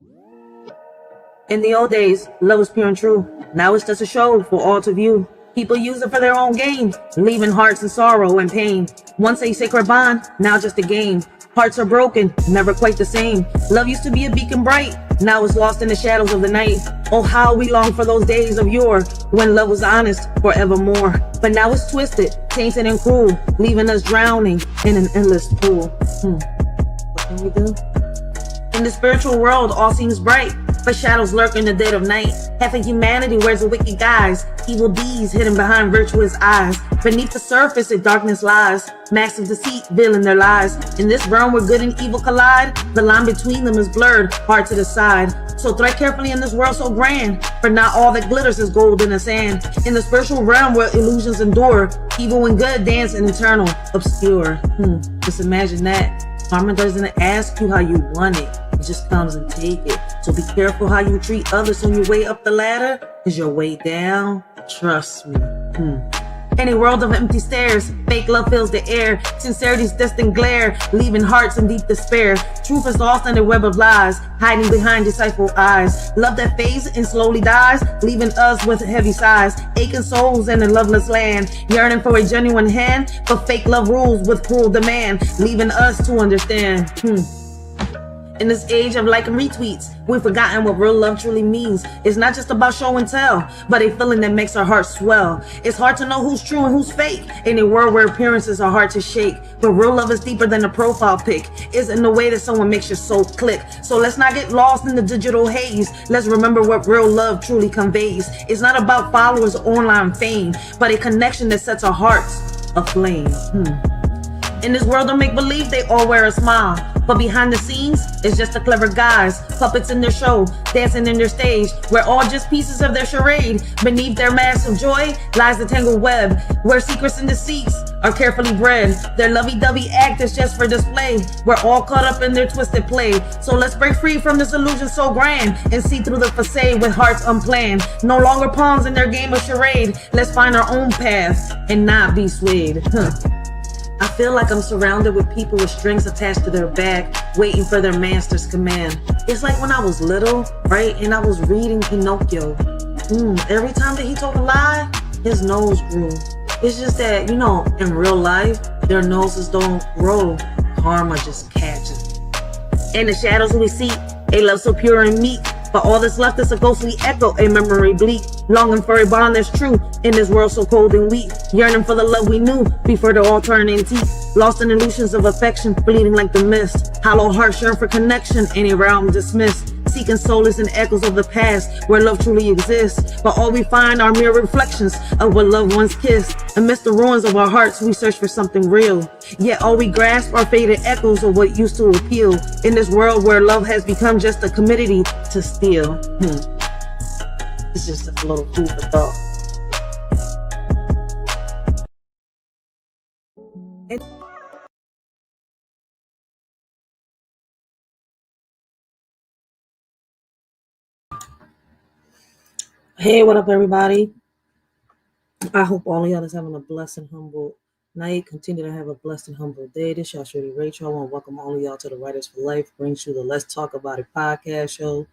In the old days, love was pure and true. Now it's just a show for all to view. People use it for their own gain, leaving hearts in sorrow and pain. Once a sacred bond, now just a game. Hearts are broken, never quite the same. Love used to be a beacon bright, now it's lost in the shadows of the night. Oh, how we long for those days of yore, when love was honest forevermore. But now it's twisted, tainted and cruel, leaving us drowning in an endless pool. What can we do? In the spiritual world, all seems bright, but shadows lurk in the dead of night. Half of humanity wears a wicked guise, evil deeds hidden behind virtuous eyes. Beneath the surface, in darkness lies, masks of deceit veiling their lies. In this realm where good and evil collide, the line between them is blurred, hard to decide. So tread carefully in this world so grand, for not all that glitters is gold in the sand. In the spiritual realm where illusions endure, evil and good dance in eternal obscure. Just imagine that. Karma doesn't ask you how you want it. It just comes and take it. So be careful how you treat others on your way up the ladder, because your way down, trust me. In a world of empty stares, fake love fills the air. Sincerity's distant glare, leaving hearts in deep despair. Truth is lost in a web of lies, hiding behind deceitful eyes. Love that fades and slowly dies, leaving us with heavy sighs. Aching souls in a loveless land, yearning for a genuine hand, but fake love rules with cruel demand, leaving us to understand. In this age of like and retweets, we've forgotten what real love truly means. It's not just about show and tell, but a feeling that makes our hearts swell. It's hard to know who's true and who's fake in a world where appearances are hard to shake. But real love is deeper than a profile pic. It's in the way that someone makes your soul click. So let's not get lost in the digital haze. Let's remember what real love truly conveys. It's not about followers or online fame, but a connection that sets our hearts aflame. In this world of make-believe, they all wear a smile, but behind the scenes, it's just a clever guys, puppets in their show, dancing in their stage. We're all just pieces of their charade. Beneath their mask of joy lies the tangled web, where secrets and deceits are carefully bred. Their lovey-dovey act is just for display. We're all caught up in their twisted play. So let's break free from this illusion so grand, and see through the facade with hearts unplanned. No longer pawns in their game of charade. Let's find our own path and not be swayed. I feel like I'm surrounded with people with strings attached to their back, waiting for their master's command. It's like when I was little, right, and I was reading Pinocchio. Every time that he told a lie, his nose grew. It's just that, in real life, their noses don't grow. Karma just catches. In the shadows we seek, a love so pure and meek, but all that's left is a ghostly echo, a memory bleak, longing for a bond that's true in this world so cold and weak, yearning for the love we knew before the all turned antique, lost in illusions of affection, bleeding like the mist, hollow hearts yearn for connection in a realm dismissed, seeking solace in echoes of the past where love truly exists, but all we find are mere reflections of what love once kissed. Amidst the ruins of our hearts, we search for something real, yet all we grasp are faded echoes of what used to appeal in this world where love has become just a commodity to steal. It's just a little food for thought. Hey, what up, everybody? I hope all of y'all is having a blessed and humble night. Continue to have a blessed and humble day. This y'all shorty Racheal. I want to welcome all of y'all to the Writers for Life. Brings you the Let's Talk About It podcast show.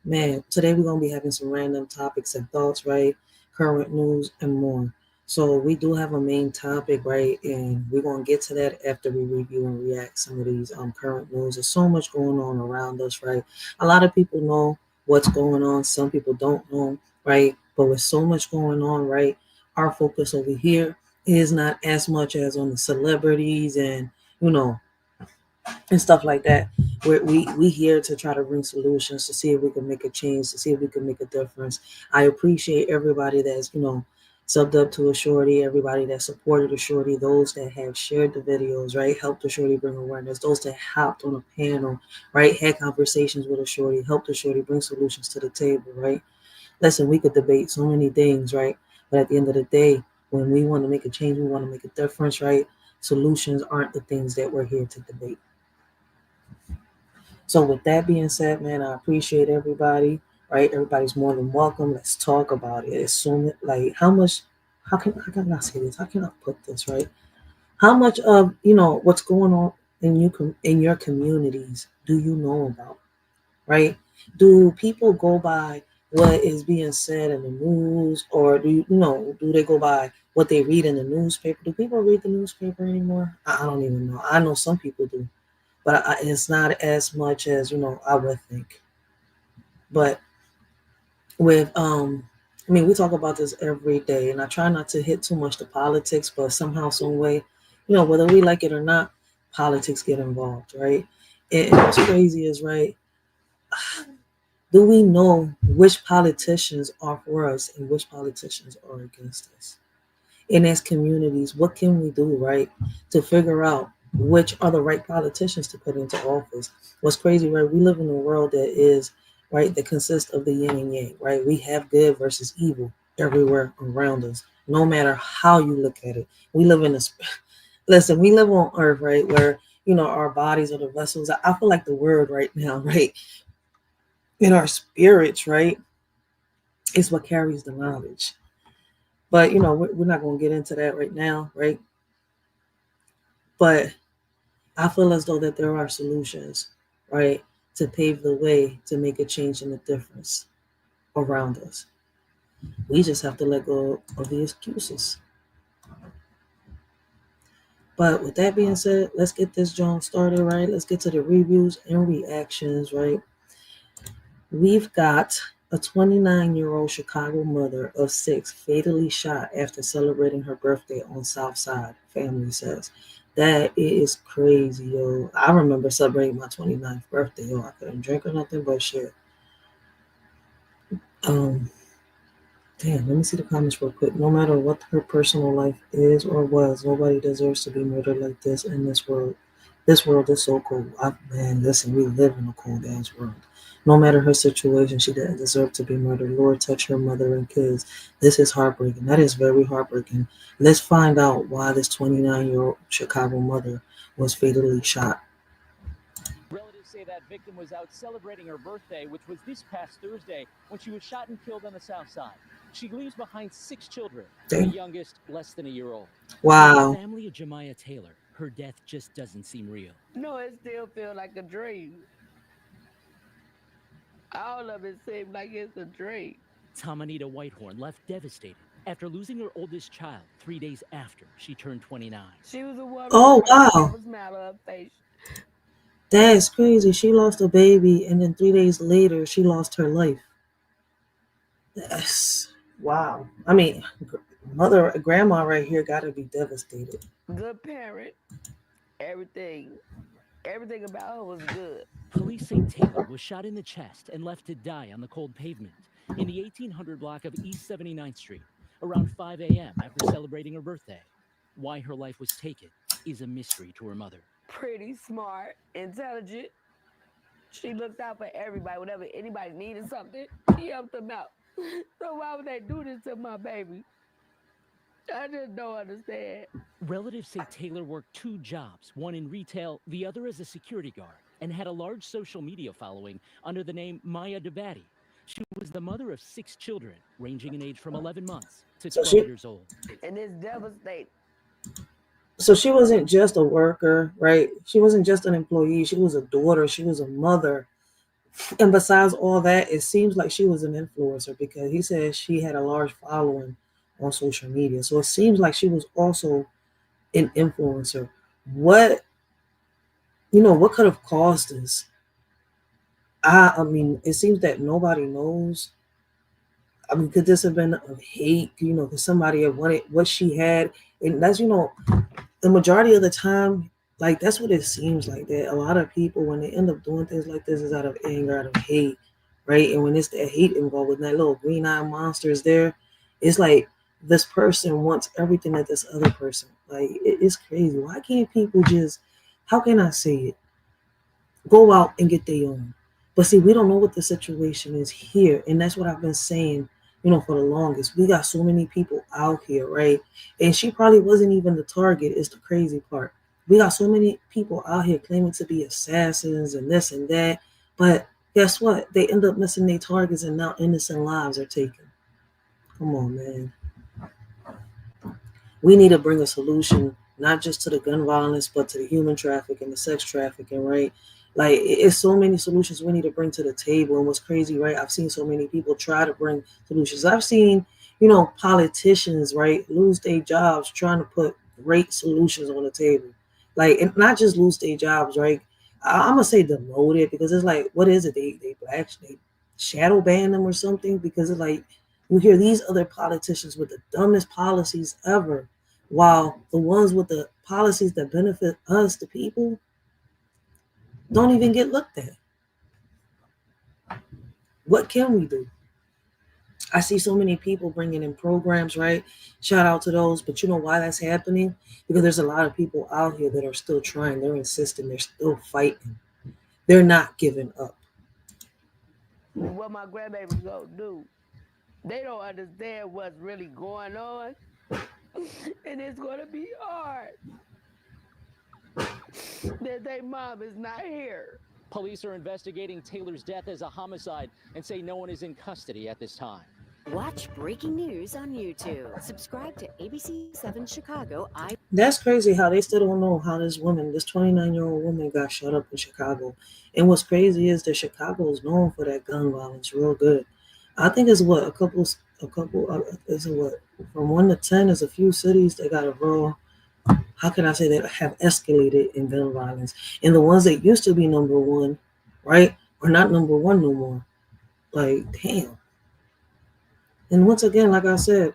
Man, today we're going to be having some random topics and thoughts, right? Current news and more. So we do have a main topic, right? And we're going to get to that after we review and react some of these current news. There's so much going on around us, right? A lot of people know what's going on. Some people don't know, right? But with so much going on, right? Our focus over here is not as much as on the celebrities and, and stuff like that. We here to try to bring solutions, to see if we can make a change, to see if we can make a difference. I appreciate everybody that's, subbed up to a shorty, everybody that supported a shorty, those that have shared the videos, right? Helped the shorty bring awareness, those that hopped on a panel, right? Had conversations with a shorty, helped the shorty bring solutions to the table, right? Listen, we could debate so many things, right? But at the end of the day, when we want to make a change, we want to make a difference, right? Solutions aren't the things that we're here to debate. So with that being said, man, I appreciate everybody, right? Everybody's more than welcome. Let's talk about it. It's so like how can I say this? How can I put this, right? How much of, what's going on in your communities do you know about, right? Do people go by what is being said in the news, or do they go by what they read in the newspaper? Do people read the newspaper anymore? I don't even know. I know some people do, but it's not as much as I would think. But with I mean, we talk about this every day, and I try not to hit too much to politics, but somehow, some way, whether we like it or not, politics get involved, right? And what's crazy is, right, do we know which politicians are for us and which politicians are against us? And as communities, what can we do, right, to figure out which are the right politicians to put into office? What's crazy, right? We live in a world that is, right, that consists of the yin and yang, right? We have good versus evil everywhere around us, no matter how you look at it. We live in a, listen, we live on earth, right, where, our bodies are the vessels. I feel like the word right now, right, in our spirits, right, is what carries the knowledge. But, we're not going to get into that right now, right? But I feel as though that there are solutions, right, to pave the way to make a change and a difference around us. We just have to let go of the excuses. But with that being said, let's get this joint started, right? Let's get to the reviews and reactions, right? We've got a 29-year-old Chicago mother of 6 fatally shot after celebrating her birthday on South Side, family says. That is crazy, yo. I remember celebrating my 29th birthday, yo. I couldn't drink or nothing but shit. Um, Damn, let me see the comments real quick. No matter what her personal life is or was, nobody deserves to be murdered like this in this world. This world is so cold. Man, listen, we live in a cold ass world. No matter her situation, she didn't deserve to be murdered. Lord, touch her mother and kids. This is heartbreaking. That is very heartbreaking. Let's find out why this 29-year-old Chicago mother was fatally shot. Relatives say that victim was out celebrating her birthday, which was this past Thursday, when she was shot and killed on the South Side. She leaves behind 6 children, the youngest less than a year old. Wow. The family of Jemiah Taylor, her death just doesn't seem real. No, it still feels like a dream. All of it seems like it's a dream. Tamanita Whitehorn left devastated after losing her oldest child 3 days after she turned 29. She was a woman. Oh, wow. Never smile on her face. That's crazy. She lost a baby, and then 3 days later, she lost her life. That's wow. I mean, grandma right here got to be devastated. Good parent. Everything about her was good. Police say Taylor was shot in the chest and left to die on the cold pavement in the 1800 block of East 79th Street around 5 a.m. after celebrating her birthday. Why her life was taken is a mystery to her mother. Pretty smart, intelligent. She looked out for everybody. Whenever anybody needed something, she helped them out. So why would they do this to my baby? I just don't understand. Relatives say Taylor worked 2 jobs, one in retail, the other as a security guard, and had a large social media following under the name Maya Devati. She was the mother of 6 children, ranging in age from 11 months to 12 years old. And it's devastating. So she wasn't just a worker, right? She wasn't just an employee. She was a daughter. She was a mother. And besides all that, it seems like she was an influencer, because he said she had a large following on social media. So it seems like she was also an influencer. What could have caused this? I mean, it seems that nobody knows. I mean, could this have been of hate? Because somebody had wanted what she had, and that's the majority of the time, like, that's what it seems like. That a lot of people, when they end up doing things like this, is out of anger, out of hate, right? And when it's that hate involved, with that little green-eyed monster is there, it's like this person wants everything that this other person. Like, it's crazy. Why can't people just, how can I say it, go out and get their own? But see, we don't know what the situation is here, and that's what I've been saying, for the longest. We got so many people out here, right? And she probably wasn't even the target, is the crazy part. We got so many people out here claiming to be assassins and this and that, but guess what? They end up missing their targets, and now innocent lives are taken. Come on, man. We need to bring a solution, not just to the gun violence, but to the human trafficking, the sex trafficking, right? Like, it's so many solutions we need to bring to the table. And what's crazy, right? I've seen so many people try to bring solutions. I've seen, politicians, right, lose their jobs trying to put great solutions on the table. Like, and not just lose their jobs, right? I'm gonna say demoted, because it's like, what is it? They shadow ban them or something, because it's like you hear these other politicians with the dumbest policies ever, while the ones with the policies that benefit us, the people, don't even get looked at. What can we do? I see so many people bringing in programs, right? Shout out to those. But you know why that's happening? Because there's a lot of people out here that are still trying. They're insisting. They're still fighting. They're not giving up. What my grandbabies gonna do? They don't understand what's really going on, and it's gonna be hard that their mom is not here. Police are investigating Taylor's death as a homicide and say no one is in custody at this time. Watch breaking news on YouTube. Subscribe to ABC7 Chicago. That's crazy how they still don't know how this 29-year-old woman got shot up in Chicago. And what's crazy is that Chicago is known for that gun violence real good. I think it's what, is it what, from 1 to 10 is a few cities that got a real, how can I say, that have escalated in gun violence. And the ones that used to be number one, right, are not number one no more. Like, damn. And once again, like I said,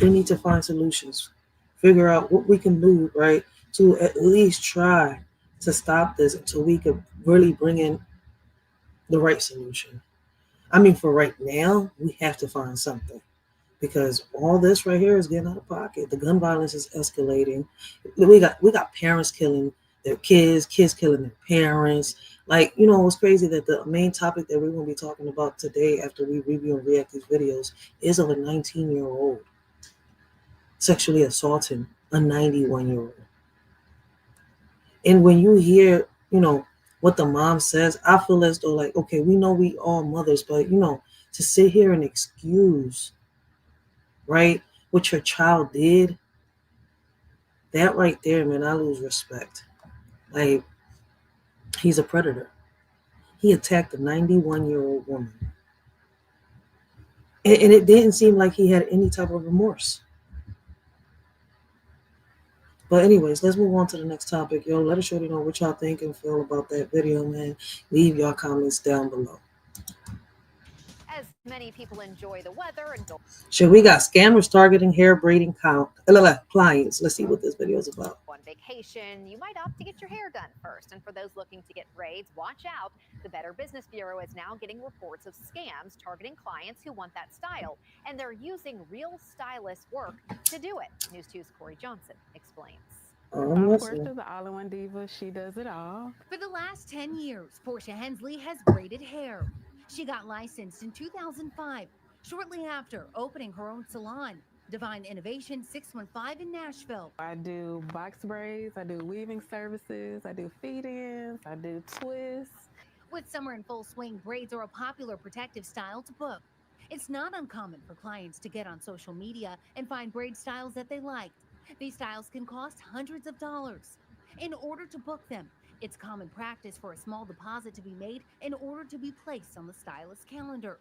we need to find solutions, figure out what we can do, right, to at least try to stop this until we could really bring in the right solution. I mean, for right now, we have to find something, because all this right here is getting out of pocket. The gun violence is escalating. We got parents killing their kids killing their parents. Like, it's crazy that the main topic that we're going to be talking about today, after we review and react these videos, is of a 19-year-old sexually assaulting a 91-year-old. And when you hear, what the mom says, I feel as though, like, okay, we know we all mothers, but, to sit here and excuse, right, what your child did, that right there, man, I lose respect. Like, he's a predator. He attacked a 91-year-old woman. And it didn't seem like he had any type of remorse. But anyways, let's move on to the next topic. Yo, let us shorty know what y'all think and feel about that video, man. Leave your comments down below. As many people enjoy the weather and Sure, we got scammers targeting hair braiding clients. Let's see what this video is about. on vacation, you might opt to get your hair done first. And for those looking to get braids, watch out. The Better Business Bureau is now getting reports of scams targeting clients who want that style, and they're using real stylist work to do it. News 2's Corey Johnson explains. Portia, the all-in-one diva, she does it all. For the last 10 years, Portia Hensley has braided hair. She got licensed in 2005, shortly after opening her own salon, Divine Innovation 615 in Nashville. I do box braids, I do weaving services, I do feed-ins, I do twists. With summer in full swing, braids are a popular protective style to book. It's not uncommon for clients to get on social media and find braid styles that they liked. These styles can cost hundreds of dollars. In order to book them, it's common practice for a small deposit to be made in order to be placed on the stylist's calendar.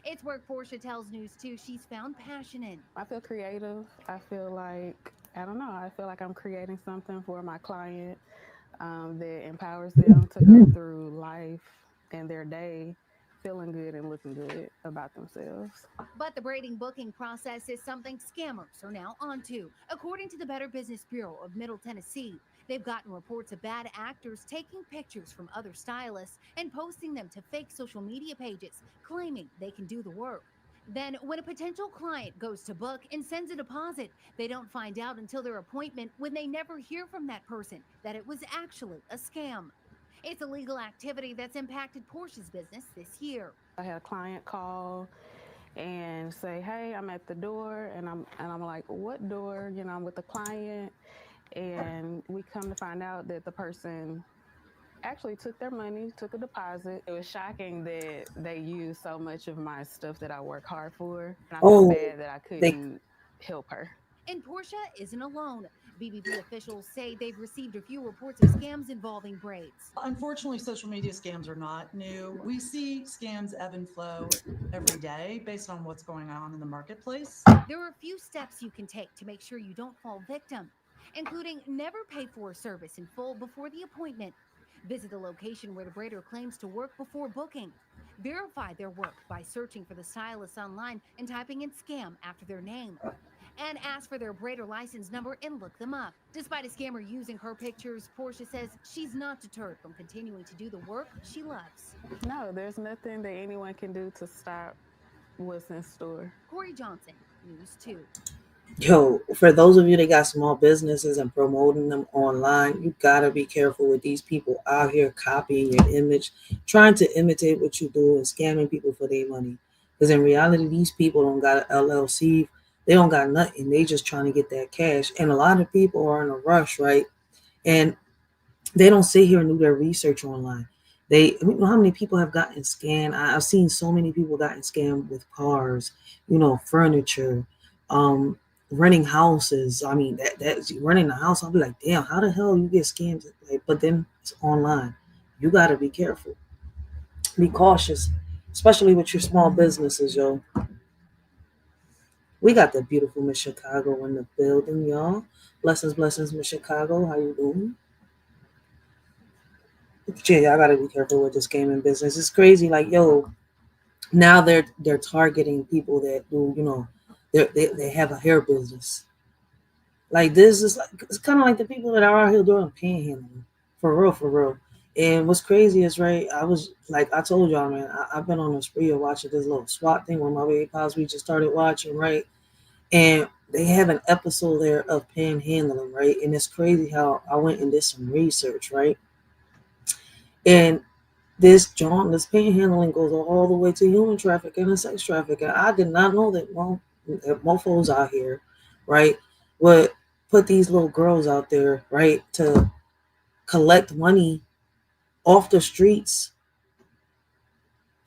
It's where Portia tells News 2 she's found passion in. I feel creative. I feel like, I don't know, I feel like I'm creating something for my client that empowers them to go through life and their day feeling good and looking good about themselves. But the braiding booking process is something scammers are now onto. According to the Better Business Bureau of Middle Tennessee, they've gotten reports of bad actors taking pictures from other stylists and posting them to fake social media pages, claiming they can do the work. Then, when a potential client goes to book and sends a deposit, they don't find out until their appointment, when they never hear from that person, that it was actually a scam. It's a legal activity that's impacted Portia's business this year. I had a client call and say, hey, I'm at the door, and I'm like, what door? I'm with the client, and we come to find out that the person actually took their money, took a deposit. It was shocking that they used so much of my stuff that I work hard for, and I felt bad that I couldn't help her. And Portia isn't alone. BBB officials say they've received a few reports of scams involving braids. Unfortunately, social media scams are not new. We see scams ebb and flow every day based on what's going on in the marketplace. There are a few steps you can take to make sure you don't fall victim, including never pay for a service in full before the appointment. Visit the location where the braider claims to work before booking. Verify their work by searching for the stylist online and typing in scam after their name. And ask for their braider license number and look them up. Despite a scammer using her pictures, Portia says she's not deterred from continuing to do the work she loves. No, there's nothing that anyone can do to stop what's in store. Corey Johnson, News 2. Yo, for those of you that got small businesses and promoting them online, you gotta be careful with these people out here copying your image, trying to imitate what you do and scamming people for their money. Because in reality, these people don't got an LLC, they don't got nothing. They just trying to get that cash. And a lot of people are in a rush, right? And they don't sit here and do their research online. You know how many people have gotten scammed. I've seen so many people gotten scammed with cars, furniture, renting houses. I mean, that's renting a house. I'll be like, damn, how the hell you get scammed? Like, but then it's online. You got to be careful. Be cautious, especially with your small businesses, yo. We got the beautiful Miss Chicago in the building, y'all. Blessings, Miss Chicago. How you doing? Yeah, y'all gotta be careful with this gaming business. It's crazy. Like, yo, now they're targeting people that do, they have a hair business. Like, this is like, it's kind of like the people that are out here doing panhandling, for real. And what's crazy is, right, I was like, I told y'all, man, I've been on a spree of watching this little SWAT thing with my baby pops. We just started watching, right, and they have an episode there of panhandling, right, and it's crazy how I went and did some research, right, and this panhandling goes all the way to human trafficking and sex trafficking. I did not know that mofos out here, right, would put these little girls out there, right, to collect money off the streets.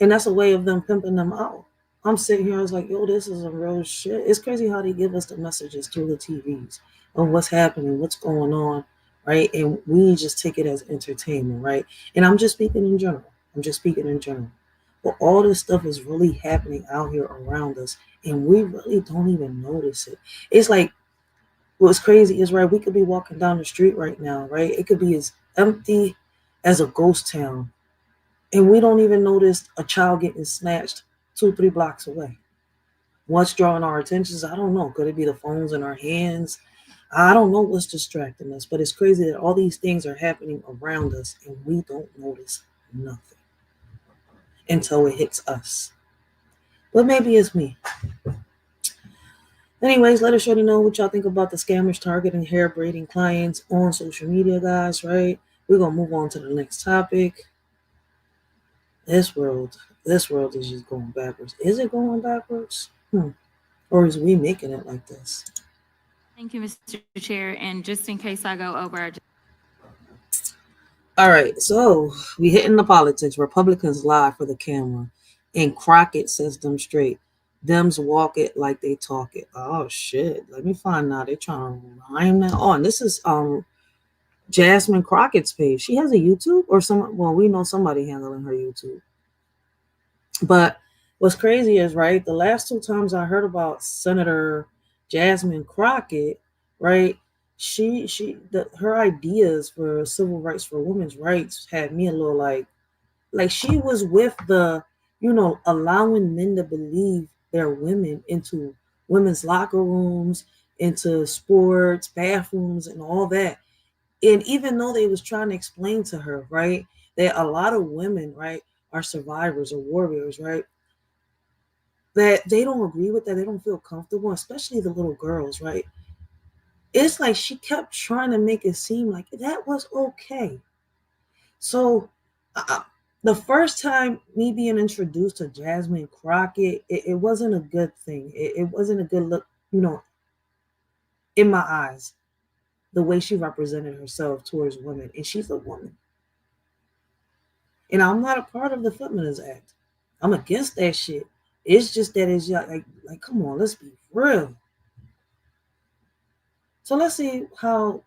And that's a way of them pimping them out. I'm sitting here, I was like, yo, this is a real shit. It's crazy how they give us the messages through the TVs of what's happening, what's going on, right? And we just take it as entertainment, right? And I'm just speaking in general. But all this stuff is really happening out here around us, and we really don't even notice it. It's like, what's crazy is, right, we could be walking down the street right now, right? It could be as empty as a ghost town, and we don't even notice a child getting snatched 2-3 blocks away. What's drawing our attentions? I don't know. Could it be the phones in our hands? I don't know what's distracting us, but it's crazy that all these things are happening around us and we don't notice nothing until it hits us. But maybe it's me. Anyways, let us know what y'all think about the scammers targeting hair braiding clients on social media, guys, right? We're going to move on to the next topic. This world is just going backwards. Is it going backwards? Or is we making it like this? Thank you, Mr. Chair. And just in case I go over, all right, so we hitting the politics. Republicans lie for the camera, and Crockett says them straight. Dems walk it like they talk it. Oh shit! Let me find out. They're trying to rhyme that on. This is Jasmine Crockett's page. She has a YouTube or some. Well, we know somebody handling her YouTube. But what's crazy is, right, the last 2 times I heard about Senator Jasmine Crockett, right, her ideas for civil rights, for women's rights, had me a little like she was with the, allowing men to believe they're women into women's locker rooms, into sports, bathrooms, and all that. And even though they was trying to explain to her, right, that a lot of women, right, are survivors or warriors, right, that they don't agree with that, they don't feel comfortable, especially the little girls, right? It's like she kept trying to make it seem like that was okay. So the first time me being introduced to Jasmine Crockett, it wasn't a good thing. It wasn't a good look, in my eyes, the way she represented herself towards women. And she's a woman. And I'm not a part of the Feminist Act. I'm against that shit. It's just that it's like come on, let's be real. So let's see how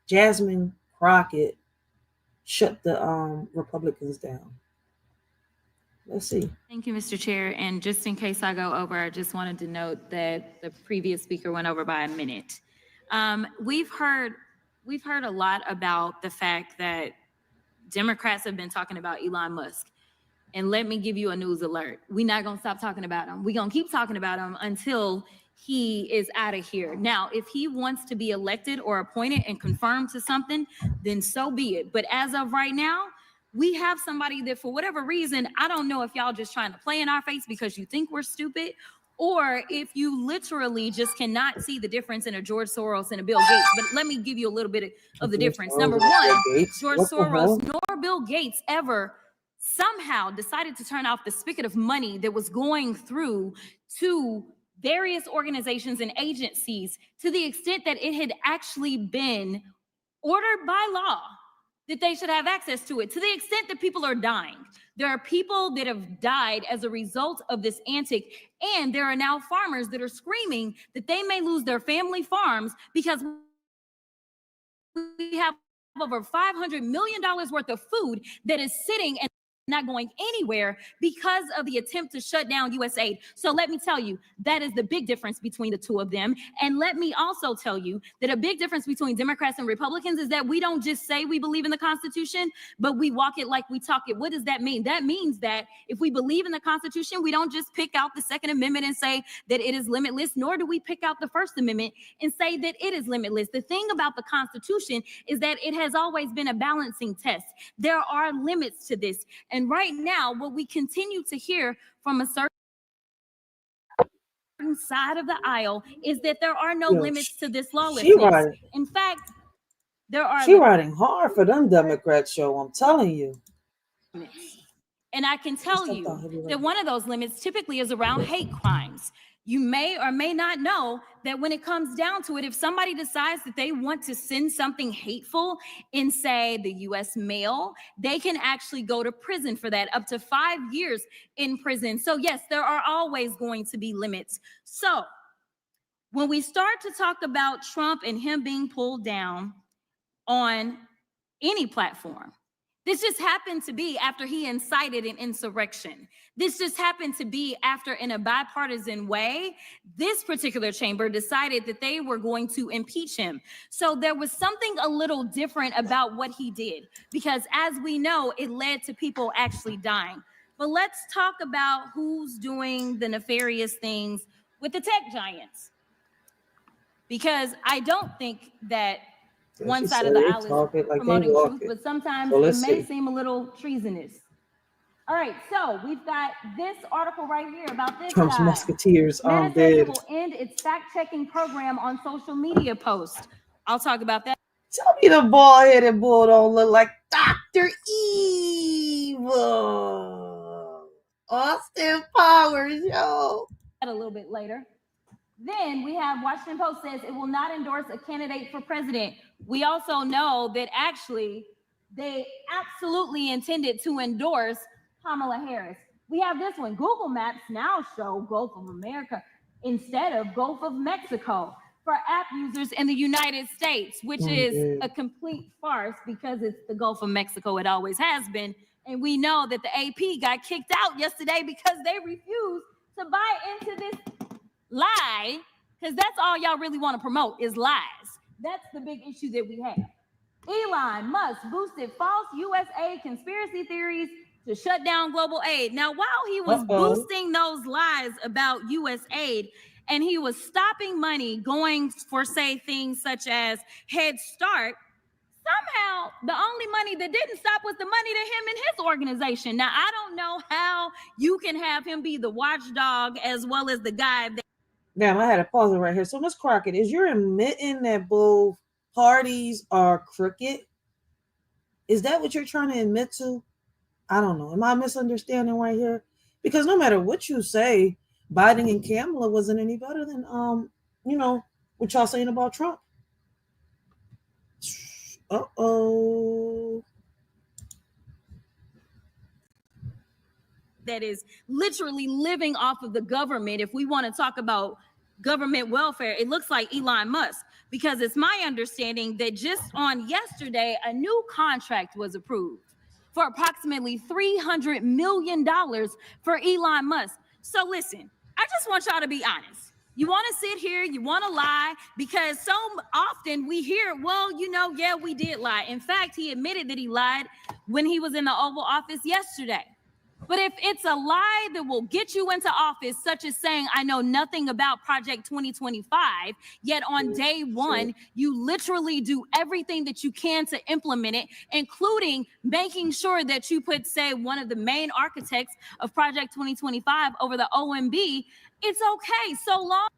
Jasmine Crockett shut the Republicans down. Let's see. Thank you, Mr. Chair. And just in case I go over, I just wanted to note that the previous speaker went over by a minute. We've heard a lot about the fact that Democrats have been talking about Elon Musk. And let me give you a news alert. We're not going to stop talking about him. We're going to keep talking about him until he is out of here. Now, if he wants to be elected or appointed and confirmed to something, then so be it. But as of right now, we have somebody that for whatever reason, I don't know if y'all just trying to play in our face because you think we're stupid, or if you literally just cannot see the difference in a George Soros and a Bill Gates. But let me give you a little bit of the difference. Number one, George Soros nor Bill Gates ever somehow decided to turn off the spigot of money that was going through to various organizations and agencies to the extent that it had actually been ordered by law that they should have access to it, to the extent that people are dying. There are people that have died as a result of this antic, and there are now farmers that are screaming that they may lose their family farms because we have over $500 million worth of food that is sitting and not going anywhere because of the attempt to shut down USAID. So let me tell you, that is the big difference between the two of them. And let me also tell you that a big difference between Democrats and Republicans is that we don't just say we believe in the Constitution, but we walk it like we talk it. What does that mean? That means that if we believe in the Constitution, we don't just pick out the Second Amendment and say that it is limitless, nor do we pick out the First Amendment and say that it is limitless. The thing about the Constitution is that it has always been a balancing test. There are limits to this. And right now, what we continue to hear from a certain side of the aisle is that there are no limits to this lawlessness. In fact, there are. She riding hard for them Democrats, show. I'm telling you. And I can tell you that one of those limits typically is around hate crimes. You may or may not know that when it comes down to it, if somebody decides that they want to send something hateful in, say, the U.S. mail, they can actually go to prison for that, up to 5 years in prison. So yes, there are always going to be limits. So when we start to talk about Trump and him being pulled down on any platform, this just happened to be after he incited an insurrection. This just happened to be after, in a bipartisan way, this particular chamber decided that they were going to impeach him. So there was something a little different about what he did, because as we know, it led to people actually dying. But let's talk about who's doing the nefarious things with the tech giants. Because I don't think that one side of the aisle is promoting truth, but sometimes it may seem a little treasonous. All right, so we've got this article right here about this Trump's guy. Musketeers Medicare will end its fact-checking program on social media posts. I'll talk about that. Tell me the bald-headed bull don't look like Dr. Evil. Austin Powers, yo. A little bit later. Then we have Washington Post says it will not endorse a candidate for president. We also know that actually they absolutely intended to endorse Kamala Harris. We have this one. Google Maps now show Gulf of America instead of Gulf of Mexico for app users in the United States, which is a complete farce because it's the Gulf of Mexico. It always has been. And we know that the AP got kicked out yesterday because they refused to buy into this lie, because that's all y'all really want to promote is lies. That's the big issue that we have. Elon Musk boosted false USAID conspiracy theories to shut down global aid. Now, while he was boosting those lies about USAID, and he was stopping money going for, say, things such as Head Start, somehow the only money that didn't stop was the money to him and his organization. Now, I don't know how you can have him be the watchdog as well as the guy that. Damn, I had to pause it right here. So, Ms. Crockett, is you admitting that both parties are crooked? Is that what you're trying to admit to? I don't know. Am I misunderstanding right here? Because no matter what you say, Biden and Kamala wasn't any better than, what y'all saying about Trump. Uh-oh. That is literally living off of the government, if we want to talk about government welfare, it looks like Elon Musk, because it's my understanding that just on yesterday, a new contract was approved for approximately $300 million for Elon Musk. So listen, I just want y'all to be honest. You want to sit here, you want to lie, because so often we hear, well, yeah, we did lie. In fact, he admitted that he lied when he was in the Oval Office yesterday. But if it's a lie that will get you into office, such as saying, I know nothing about Project 2025, yet on day one, you literally do everything that you can to implement it, including making sure that you put, say, one of the main architects of Project 2025 over the OMB, it's okay, so long.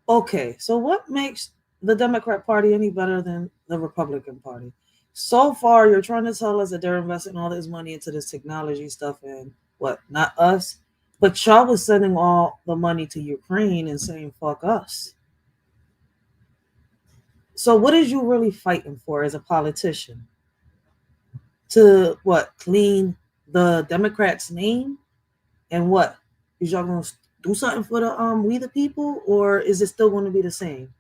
Okay, so what makes the Democrat Party any better than the Republican Party? So far, you're trying to tell us that they're investing all this money into this technology stuff, and what, not us? But y'all was sending all the money to Ukraine and saying, fuck us. So what is you really fighting for as a politician? To what, clean the Democrats' name? And what? Is y'all going to do something for the we the people, or is it still going to be the same?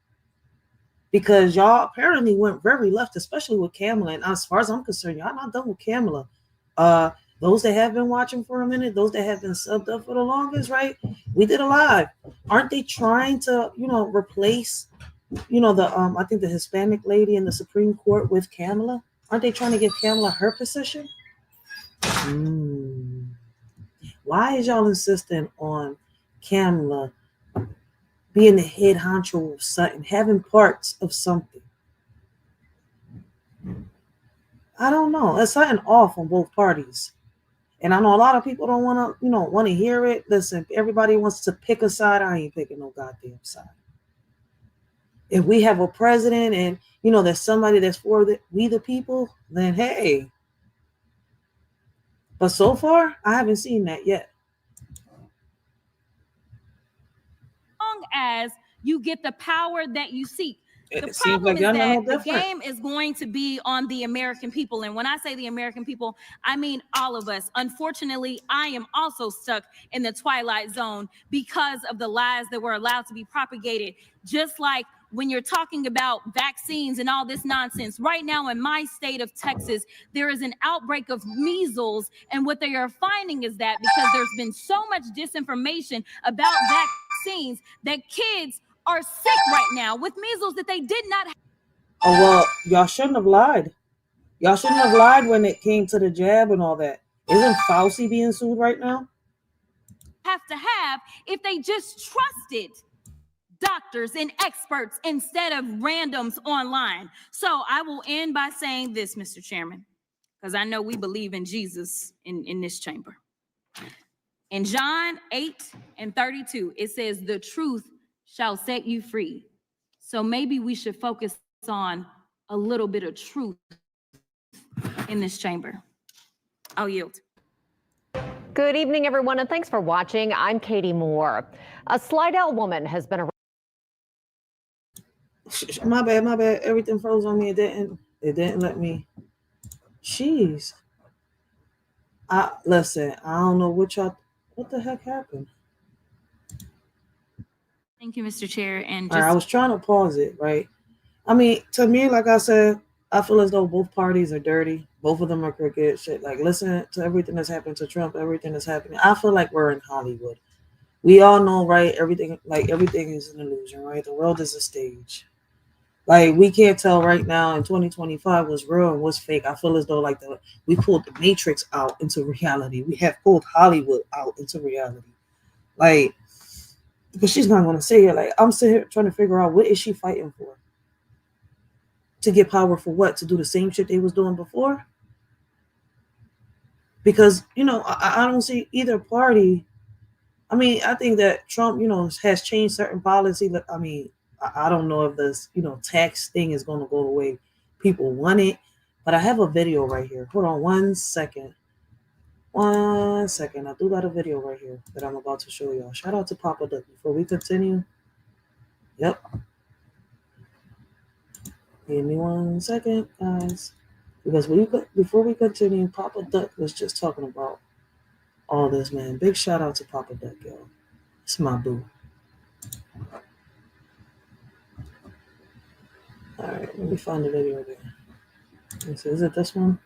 Because y'all apparently went very left, especially with Kamala. And as far as I'm concerned, y'all not done with Kamala. Those that have been watching for a minute, those that have been subbed up for the longest, right? We did a live. Aren't they trying to, replace, I think the Hispanic lady in the Supreme Court with Kamala? Aren't they trying to give Kamala her position? Why is y'all insisting on Kamala being the head honcho of something, having parts of something? I don't know. There's something off on both parties. And I know a lot of people don't want to, want to hear it. Listen, everybody wants to pick a side. I ain't picking no goddamn side. If we have a president and, there's somebody that's for we the people, then hey. But so far, I haven't seen that yet. As you get the power that you seek. The It problem seems like is that no the game is going to be on the American people. And when I say the American people, I mean all of us. Unfortunately, I am also stuck in the twilight zone because of the lies that were allowed to be propagated. Just like when you're talking about vaccines and all this nonsense. Right now in my state of Texas, there is an outbreak of measles. And what they are finding is that because there's been so much disinformation about vaccines that kids are sick right now with measles that they did not have. Oh, well, y'all shouldn't have lied. Y'all shouldn't have lied when it came to the jab and all that. Isn't Fauci being sued right now? Have to have if they just trusted doctors and experts instead of randoms online. So I will end by saying this, Mr. Chairman, because I know we believe in Jesus in this chamber. In John 8:32, it says, the truth shall set you free. So maybe we should focus on a little bit of truth in this chamber. I'll yield. Good evening, everyone, and thanks for watching. I'm Katie Moore. A Slidell woman has been arrested. My bad. Everything froze on me. It didn't let me. Jeez. Listen, I don't know what the heck happened. Thank you, Mr. Chair. And I was trying to pause it, right? I mean, to me, like I said, I feel as though both parties are dirty. Both of them are crooked. Shit, like listen to everything that's happened to Trump, everything that's happening. I feel like we're in Hollywood. We all know, right? Everything is an illusion, right? The world is a stage. Like we can't tell right now in 2025 what's real and what's fake. I feel as though we pulled the Matrix out into reality. We have pulled Hollywood out into reality. Like, because she's not going to say it. Like, I'm sitting here trying to figure out what is she fighting for? To get power for what? To do the same shit they was doing before? Because, I don't see either party. I mean, I think that Trump, has changed certain policy. I mean, I don't know if this, tax thing is going to go the way people want it. But I have a video right here. Hold on 1 second. 1 second. I do got a video right here that I'm about to show y'all. Shout out to Papa Duck. Before we continue. Yep. Give me 1 second, guys. Because before we continue, Papa Duck was just talking about all this, man. Big shout out to Papa Duck, yo. It's my boo. All right, let me find the video again. Let's see, is it this one?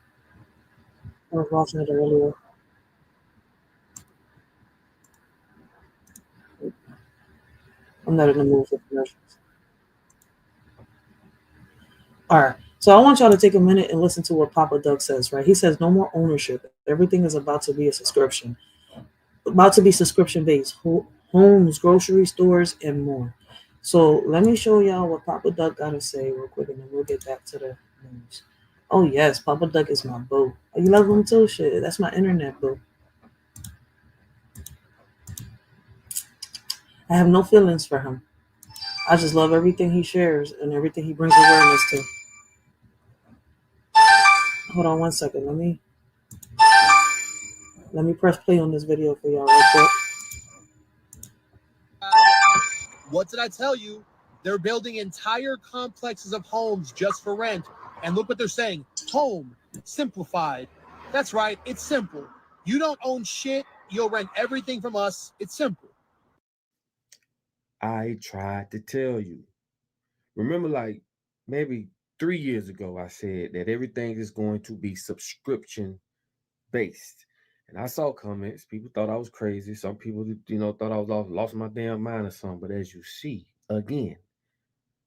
I was watching it earlier. I'm not in the mood for commercials. All right. So I want y'all to take a minute and listen to what Papa Doug says, right? He says no more ownership. Everything is about to be a subscription. About to be subscription based. Homes, grocery stores, and more. So let me show y'all what Papa Doug got to say real quick, and then we'll get back to the news. Oh yes, Papa Doug is my boo. Oh, you love him too? Shit, that's my internet boo. I have no feelings for him. I just love everything he shares and everything he brings awareness to. Hold on one second. Let me press play on this video for y'all real quick. What did I tell you? They're building entire complexes of homes just for rent. And look what they're saying. Home simplified. That's right. It's simple. You don't own shit. You'll rent everything from us. It's simple. I tried to tell you. Remember, like maybe 3 years ago, I said that everything is going to be subscription based. And I saw comments. People thought I was crazy. Some people, thought I was lost my damn mind or something. But as you see, again,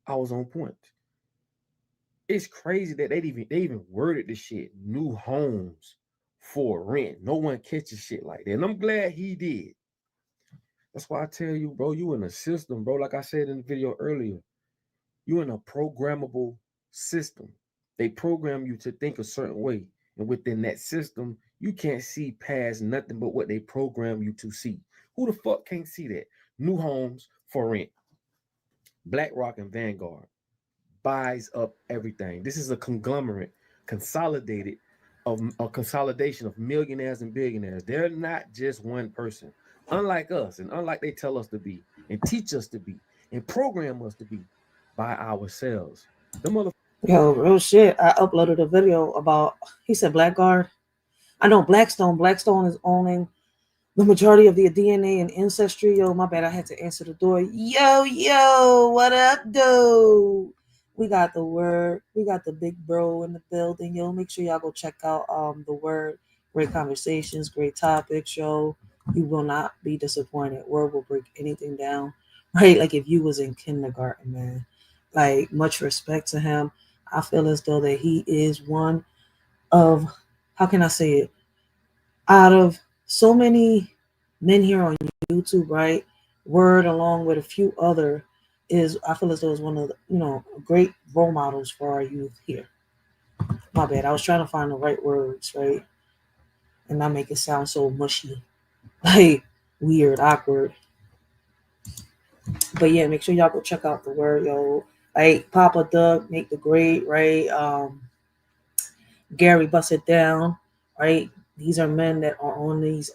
I was on point. It's crazy that they even worded this shit. New homes for rent. No one catches shit like that. And I'm glad he did. That's why I tell you, bro, you in a system, bro. Like I said in the video earlier, you in a programmable system. They program you to think a certain way. And within that system, you can't see past nothing but what they program you to see. Who the fuck can't see that? New homes for rent. BlackRock and Vanguard buys up everything. This is a conglomerate, consolidation of millionaires and billionaires. They're not just one person. Unlike us, and unlike they tell us to be, and teach us to be, and program us to be by ourselves. Yo, real shit. I uploaded a video about, he said Blackguard. I know Blackstone. Blackstone is owning the majority of the DNA and ancestry. Yo, my bad. I had to answer the door. Yo, what up, dude? We got the word. We got the big bro in the building. Yo, make sure y'all go check out the word. Great conversations, great topics, yo. You will not be disappointed. Word will break anything down. Right? Like if you was in kindergarten, man. Like much respect to him. I feel as though that he is one of, how can I say it? Out of so many men here on YouTube, right? Word along with a few other is, I feel as though is one of the, great role models for our youth here. My bad. I was trying to find the right words, right? And not make it sound so mushy, like weird, awkward. But yeah, make sure y'all go check out the word, yo. Like Papa Doug, Make the Grade, right? Gary Bust It Down, right? These are men that are on these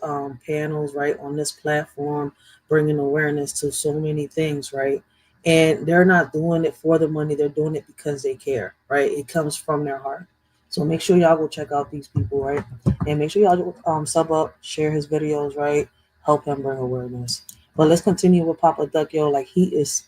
panels, right? On this platform, bringing awareness to so many things, right? And they're not doing it for the money. They're doing it because they care, right? It comes from their heart. So make sure y'all go check out these people, right? And make sure y'all sub up, share his videos, right? Help him bring awareness. But let's continue with Papa Duck, yo. Like he is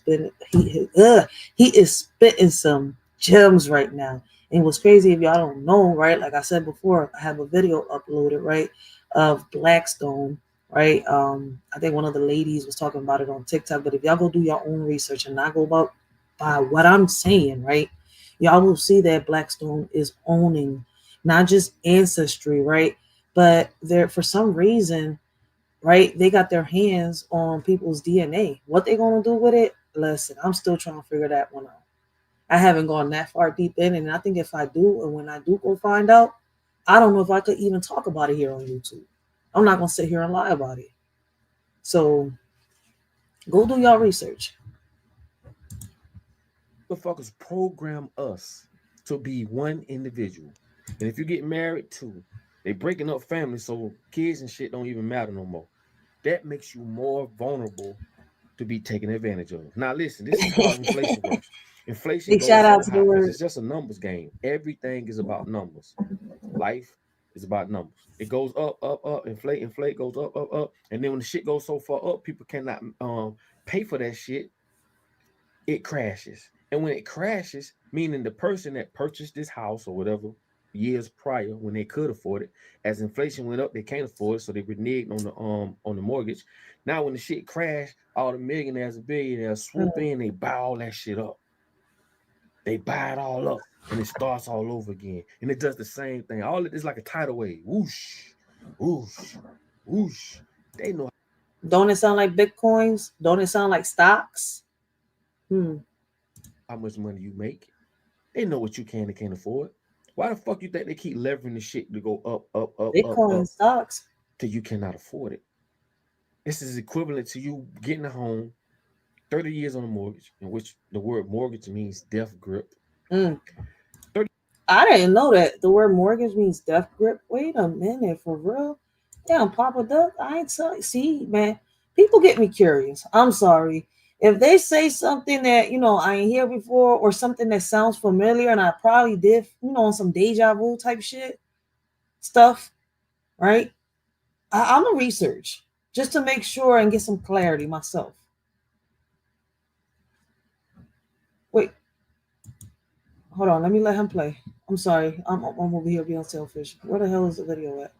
spitting some gems right now. And what's crazy, if y'all don't know, right? Like I said before, I have a video uploaded, right, of Blackstone, right? I think one of the ladies was talking about it on TikTok. But if y'all go do your own research and not go by what I'm saying, right, y'all will see that Blackstone is owning not just ancestry, right, but they're, for some reason, right, they got their hands on people's DNA. What they gonna do with it? Listen, I'm still trying to figure that one out. I haven't gone that far deep in, and I think if I do, and when I do go find out, I don't know if I could even talk about it here on YouTube. I'm not gonna sit here and lie about it. So go do y'all research. Motherfuckers program us to be one individual. And if you get married too, they breaking up families so kids and shit don't even matter no more. That makes you more vulnerable to be taken advantage of. Now listen, this is how inflation works. Inflation Big goes shout out so to high the because word. it's just a numbers game. Everything is about numbers. Life is about numbers. It goes up, inflate, goes up, and then when the shit goes so far up, people cannot pay for that shit, it crashes. And when it crashes, meaning the person that purchased this house or whatever years prior when they could afford it, as inflation went up, they can't afford it, so they reneged on the mortgage. Now when the shit crashed, all the millionaires and billionaires swoop in, they buy all that shit up. They buy it all up and it starts all over again. And it does the same thing. All it is like a tidal wave. Whoosh, whoosh, whoosh. They know. Don't it sound like Bitcoins? Don't it sound like stocks? How much money you make. They know what you can and can't afford. Why the fuck you think they keep levering the shit to go up, Bitcoin up, stocks till you cannot afford it? This is equivalent to you getting a home, 30 years on a mortgage, in which the word mortgage means death grip. I didn't know that the word mortgage means death grip. Wait a minute, for real? Damn, Papa Duck, I ain't see, man. People get me curious. I'm sorry. If they say something that, I ain't hear before or something that sounds familiar and I probably did, on some deja vu type shit stuff, right? I'm a research just to make sure and get some clarity myself. Wait. Hold on. Let me let him play. I'm sorry. I'm over here being selfish. Where the hell is the video at?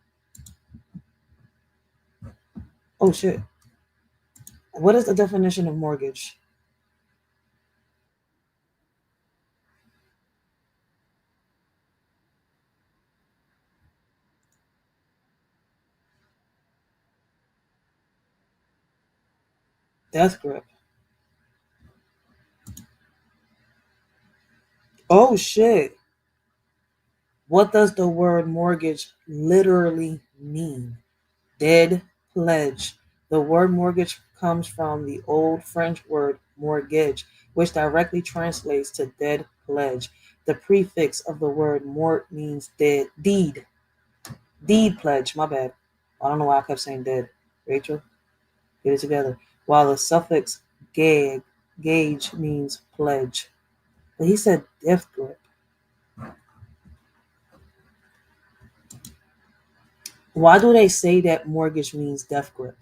Oh, shit. What is the definition of mortgage? Death grip. Oh, shit. What does the word mortgage literally mean? Dead pledge. The word mortgage comes from the old French word mortgage, which directly translates to dead pledge. The prefix of the word mort means dead, deed. Deed pledge, my bad. I don't know why I kept saying dead. Rachel, get it together. While the suffix gauge means pledge. But he said death grip. Why do they say that mortgage means death grip?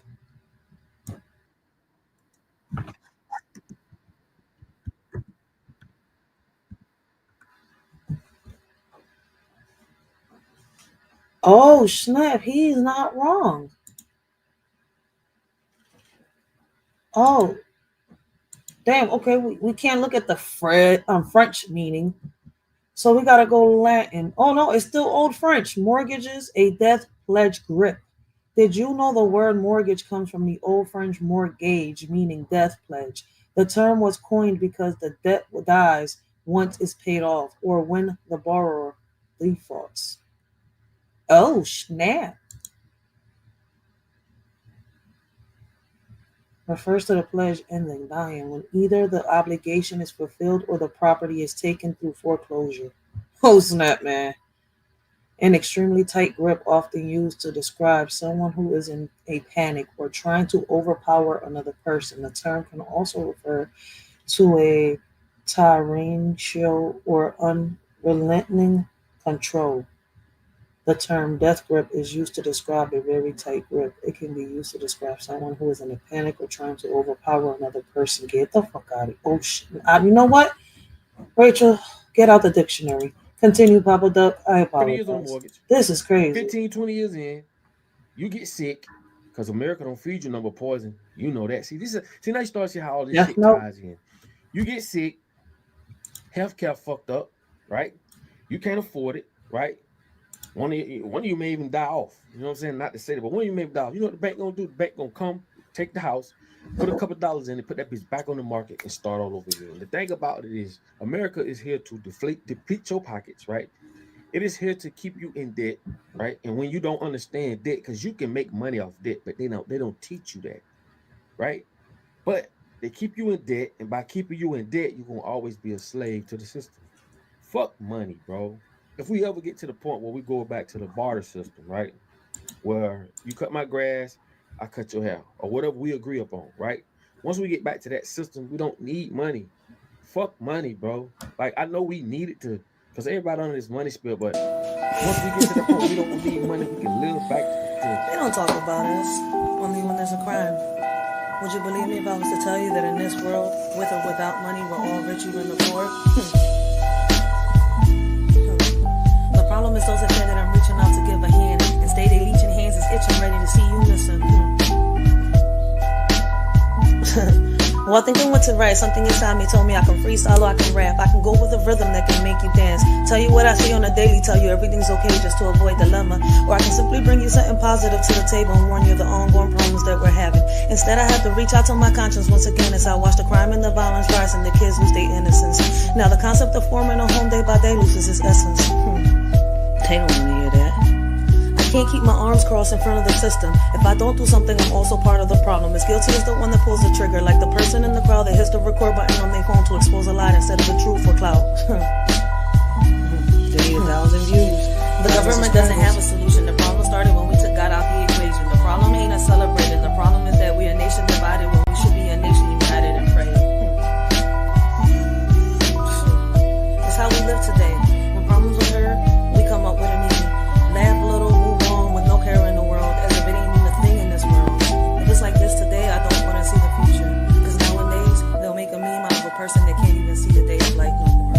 Oh, snap. He's not wrong. Oh, damn. Okay, we can't look at the French meaning. So we got to go Latin. Oh, no, it's still Old French. Mortgages, a death pledge grip. Did you know the word mortgage comes from the Old French mortgage, meaning death pledge? The term was coined because the debt dies once it's paid off or when the borrower defaults. Oh, snap. Refers to the pledge ending, dying, when either the obligation is fulfilled or the property is taken through foreclosure. Oh, snap, man. An extremely tight grip, often used to describe someone who is in a panic or trying to overpower another person. The term can also refer to a tyrannical or unrelenting control. The term death grip is used to describe a very tight grip. It can be used to describe someone who is in a panic or trying to overpower another person. Get the fuck out of here. Oh, shit. You know what? Rachel, get out the dictionary. Continue, Papa Duck. I 30 years on a apologize. mortgage. This is crazy. 15, 20 years in, you get sick because America don't feed you number poison. You know that. See, now you start to see how all this shit ties in. You get sick, healthcare fucked up, right? You can't afford it, right? One of you may even die off. You know what I'm saying? Not to say that, but one of you may die off. You know what the bank gonna do? The bank gonna come, take the house, put a couple of dollars in it, put that piece back on the market, and start all over again. The thing about it is, America is here to deplete your pockets, right? It is here to keep you in debt, right? And when you don't understand debt, because you can make money off debt, but they don't teach you that, right? But they keep you in debt, and by keeping you in debt, you're gonna always be a slave to the system. Fuck money, bro. If we ever get to the point where we go back to the barter system, right? Where you cut my grass, I cut your hair, or whatever we agree upon, right? Once we get back to that system, we don't need money. Fuck money, bro. Like, I know we need it to, because everybody under this money spill, but once we get to the point we don't need money, we can live back to. They don't talk about us only when there's a crime. Would you believe me if I was to tell you that in this world, with or without money, we're all rich, even the poor? The problem is those that say that I'm reaching out to give a hand and stay they leeching hands is itching, ready to see you missing. Well, I think I went to write. Something inside me told me I can freestyle or I can rap. I can go with a rhythm that can make you dance. Tell you what I see on a daily, tell you everything's okay just to avoid dilemma. Or I can simply bring you something positive to the table and warn you of the ongoing problems that we're having. Instead, I have to reach out to my conscience once again as I watch the crime and the violence rise and the kids lose their innocence. Now, the concept of forming a home day by day loses its essence. They don't want to hear that. I can't keep my arms crossed in front of the system. If I don't do something, I'm also part of the problem. As guilty as the one that pulls the trigger, like the person in the crowd that hits the record button on their phone to expose a lie instead of the truth for clout. They need 1,000 views. The government doesn't have a solution. The problem started when we took God out the equation. The problem ain't us celebrating. The problem is that we're a nation divided when we should be a nation united and praying. That's how we live today. When problems occur, we come up with a meaning. Laugh a little, move on with no care in the world, as if it ain't even a thing in this world. If it's like this today, I don't want to see the future. Because nowadays, they'll make a meme out of a person that can't even see the day of light no more.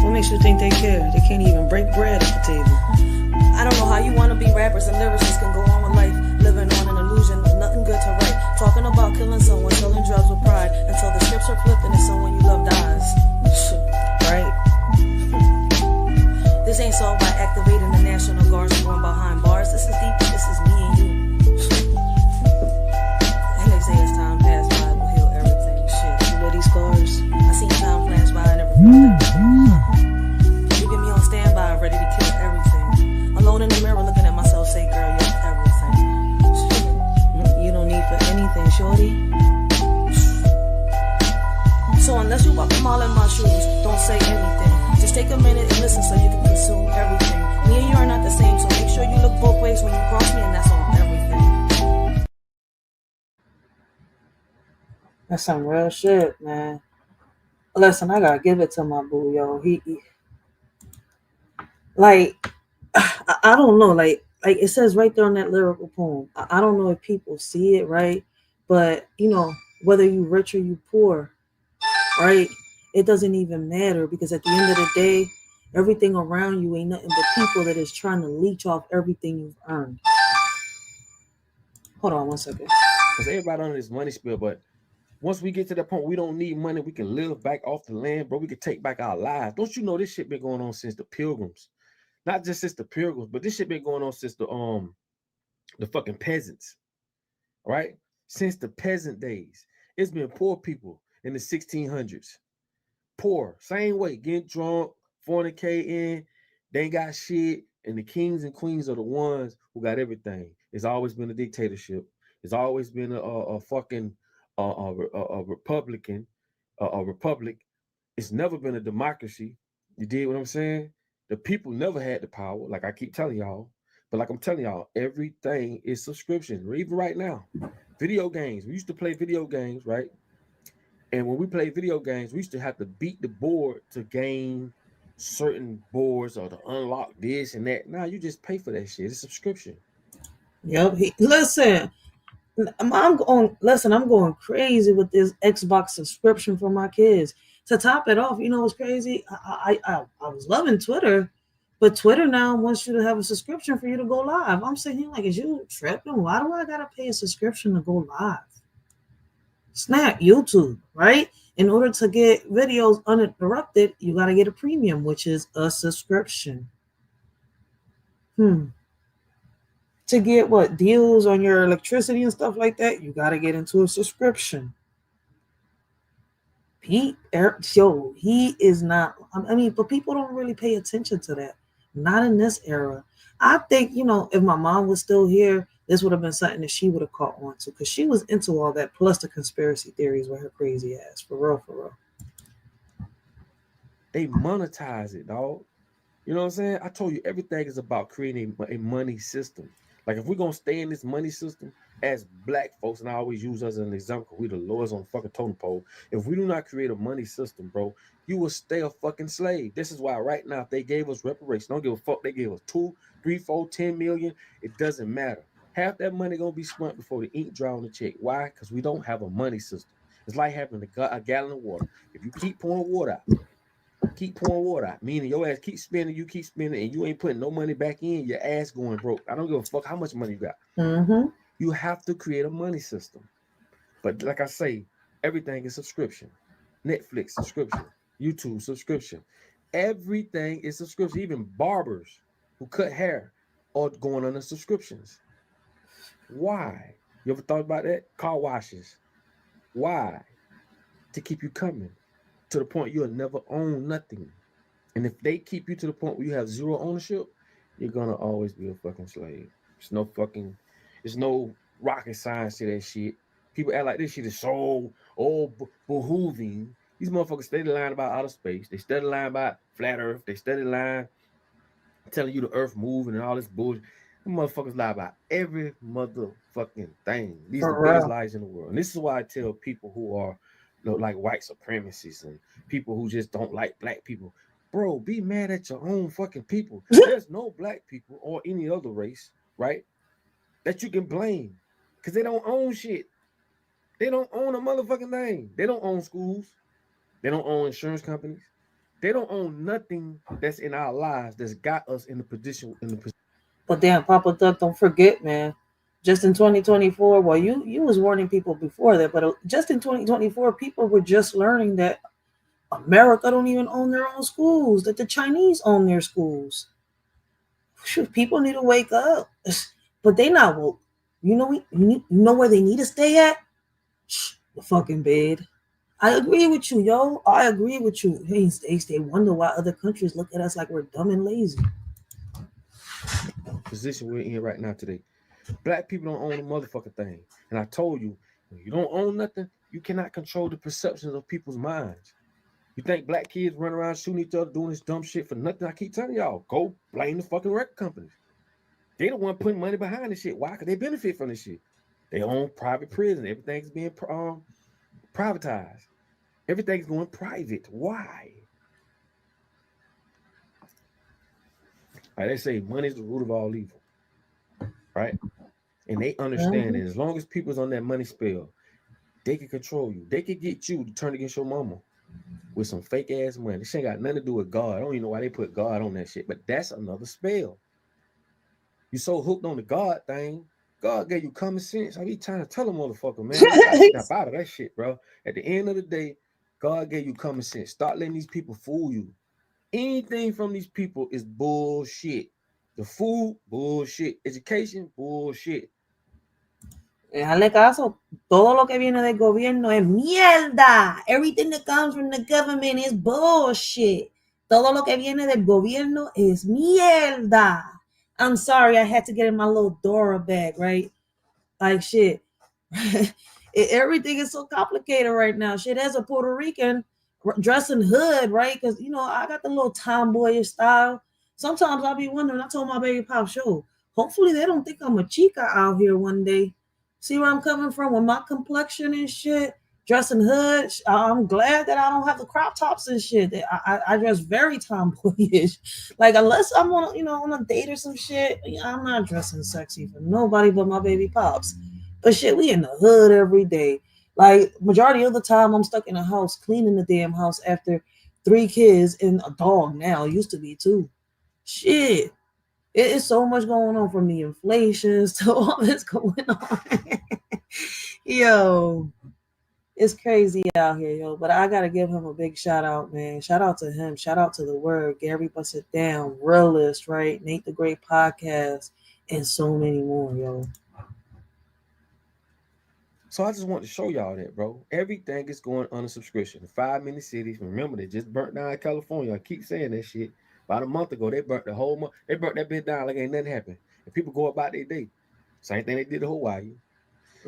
What makes you think they care? They can't even break bread at the table. I don't know how you want to be rappers and lyricists can go on with life, living on an illusion of nothing good to write. Talking about killing someone, selling drugs with pride, until the scripts are flipped and someone you love dies. Right? This ain't solved by activating the National Guards and going behind bars. This is deep. This is me and you. And they say as time passed by, we'll heal everything. Shit, you know these scars? I seen time flash by and never felt everything. Leaving me on standby, ready to kill everything. Alone in the mirror, looking at myself, say, girl, you're everything. You don't need for anything, shorty. So unless you walk a mile in my shoes, don't say anything. Just take a minute and listen so you can consume everything. Me and you are not the same, so make sure you look both ways when you cross me, and that's on everything. That's some real shit, man. Listen, I gotta give it to my boo, yo. He like, I don't know, like it says right there on that lyrical poem. I don't know if people see it, right? But you know, whether you rich or you poor, right? It doesn't even matter, because at the end of the day, everything around you ain't nothing but people that is trying to leech off everything you've earned. Hold on one second. Because everybody on this money spill, but once we get to that point, we don't need money. We can live back off the land, bro. We can take back our lives. Don't you know this shit been going on since the Pilgrims? Not just since the Pilgrims, but this shit been going on since the fucking peasants, right? Since the peasant days. It's been poor people in the 1600s. Poor, same way, getting drunk, fornicating, they ain't got shit, and the kings and queens are the ones who got everything. It's always been a dictatorship. It's always been a fucking republic. It's never been a democracy. You dig what I'm saying? The people never had the power, like I keep telling y'all. But like I'm telling y'all, everything is subscription. Even right now, video games. We used to play video games, right? And when we played video games, we used to have to beat the board to gain certain boards or to unlock this and that. Now you just pay for that shit. It's a subscription. Yep. Listen, I'm going crazy with this Xbox subscription for my kids. To top it off, you know what's crazy? I was loving Twitter, but Twitter now wants you to have a subscription for you to go live. I'm sitting here like, is you tripping? Why do I gotta pay a subscription to go live? Snap, YouTube, right? In order to get videos uninterrupted, you got to get a premium, which is a subscription. To get what deals on your electricity and stuff like that, you got to get into a subscription. He is not, I mean, but people don't really pay attention to that. Not in this era. I think, you know, if my mom was still here, this would have been something that she would have caught on to, because she was into all that, plus the conspiracy theories with her crazy ass. For real. They monetize it, dog. You know what I'm saying? I told you everything is about creating a money system. Like if we're going to stay in this money system as black folks, and I always use us as an example, we the lowest on the fucking totem pole. If we do not create a money system, bro, you will stay a fucking slave. This is why right now, if they gave us reparations, don't give a fuck, they gave us 2, 3, 4, 10 million, it doesn't matter. Half that money gonna be spent before the ink dry on the check. Why? Because we don't have a money system. It's like having a gallon of water. If you keep pouring water out, meaning your ass keep spending, and you ain't putting no money back in, your ass going broke. I don't give a fuck how much money you got. Mm-hmm. You have to create a money system. But like I say, everything is subscription. Netflix subscription, YouTube subscription. Everything is subscription. Even barbers who cut hair are going under subscriptions. Why? You ever thought about that? Car washes. Why? To keep you coming to the point you'll never own nothing. And if they keep you to the point where you have zero ownership, you're gonna always be a fucking slave. There's no rocket science to that shit. People act like this shit is so behooving. These motherfuckers steady lying about outer space. They steady lying about flat earth. They steady lying, telling you the earth moving and all this bullshit. The motherfuckers lie about every motherfucking thing. These are the biggest lies in the world. And this is why I tell people who are like white supremacists and people who just don't like black people, bro, be mad at your own fucking people. There's no black people or any other race, right, that you can blame because they don't own shit. They don't own a motherfucking thing. They don't own schools. They don't own insurance companies. They don't own nothing that's in our lives that's got us in the position. But damn, Papa Duck, don't forget, man. Just in 2024, well, you was warning people before that, but just in 2024, people were just learning that America don't even own their own schools, that the Chinese own their schools. Shoot, people need to wake up. But they not woke. You know where they need to stay at? The fucking bed. I agree with you, yo. I agree with you. Hey, they wonder why other countries look at us like we're dumb and lazy. Position we're in right now today. Black people don't own a motherfucking thing. And I told you, when you don't own nothing, you cannot control the perceptions of people's minds. You think black kids run around shooting each other, doing this dumb shit for nothing? I keep telling y'all, go blame the fucking record companies. They the one putting money behind this shit. Why? Because they benefit from this shit. They own private prison. Everything's being privatized. Everything's going private. Why? Like they say, money is the root of all evil. Right? And they understand that as long as people's on that money spell, they can control you. They can get you to turn against your mama with some fake ass money. This ain't got nothing to do with God. I don't even know why they put God on that shit, but that's another spell. You so hooked on the God thing. God gave you common sense. I be trying to tell a motherfucker, man, you gotta snap out of that shit, bro. At the end of the day, God gave you common sense. Start letting these people fool you. Anything from these people is bullshit. The food, bullshit. Education, bullshit. Déjale caso. Todo lo que viene del gobierno es mierda. Everything that comes from the government is bullshit. Todo lo que viene del gobierno es mierda. I'm sorry, I had to get in my little Dora bag, right? Like shit. Everything is so complicated right now. Shit, as a Puerto Rican, dressing hood, right? Because, I got the little tomboyish style. Sometimes I'll be wondering, I told my baby pop, show, hopefully they don't think I'm a chica out here one day. See where I'm coming from with my complexion and shit, dressing hood. I'm glad that I don't have the crop tops and shit. I dress very tomboyish. Like unless I'm on a date or some shit, I'm not dressing sexy for nobody but my baby pops. But shit, we in the hood every day. Like majority of the time, I'm stuck in a house cleaning the damn house after 3 kids and a dog. Now used to be 2. Shit. It is so much going on from the inflation to all this going on. Yo, it's crazy out here, yo. But I got to give him a big shout out, man. Shout out to him. Shout out to the word. Gary Bust It Down. Realist, right? Nate the Great Podcast. And so many more, yo. So I just want to show y'all that, bro. Everything is going under subscription. 5 mini cities. Remember, they just burnt down California. I keep saying that shit. About a month ago, they burnt the whole month. They burnt that bitch down like ain't nothing happened. And people go about their day. Same thing they did to Hawaii.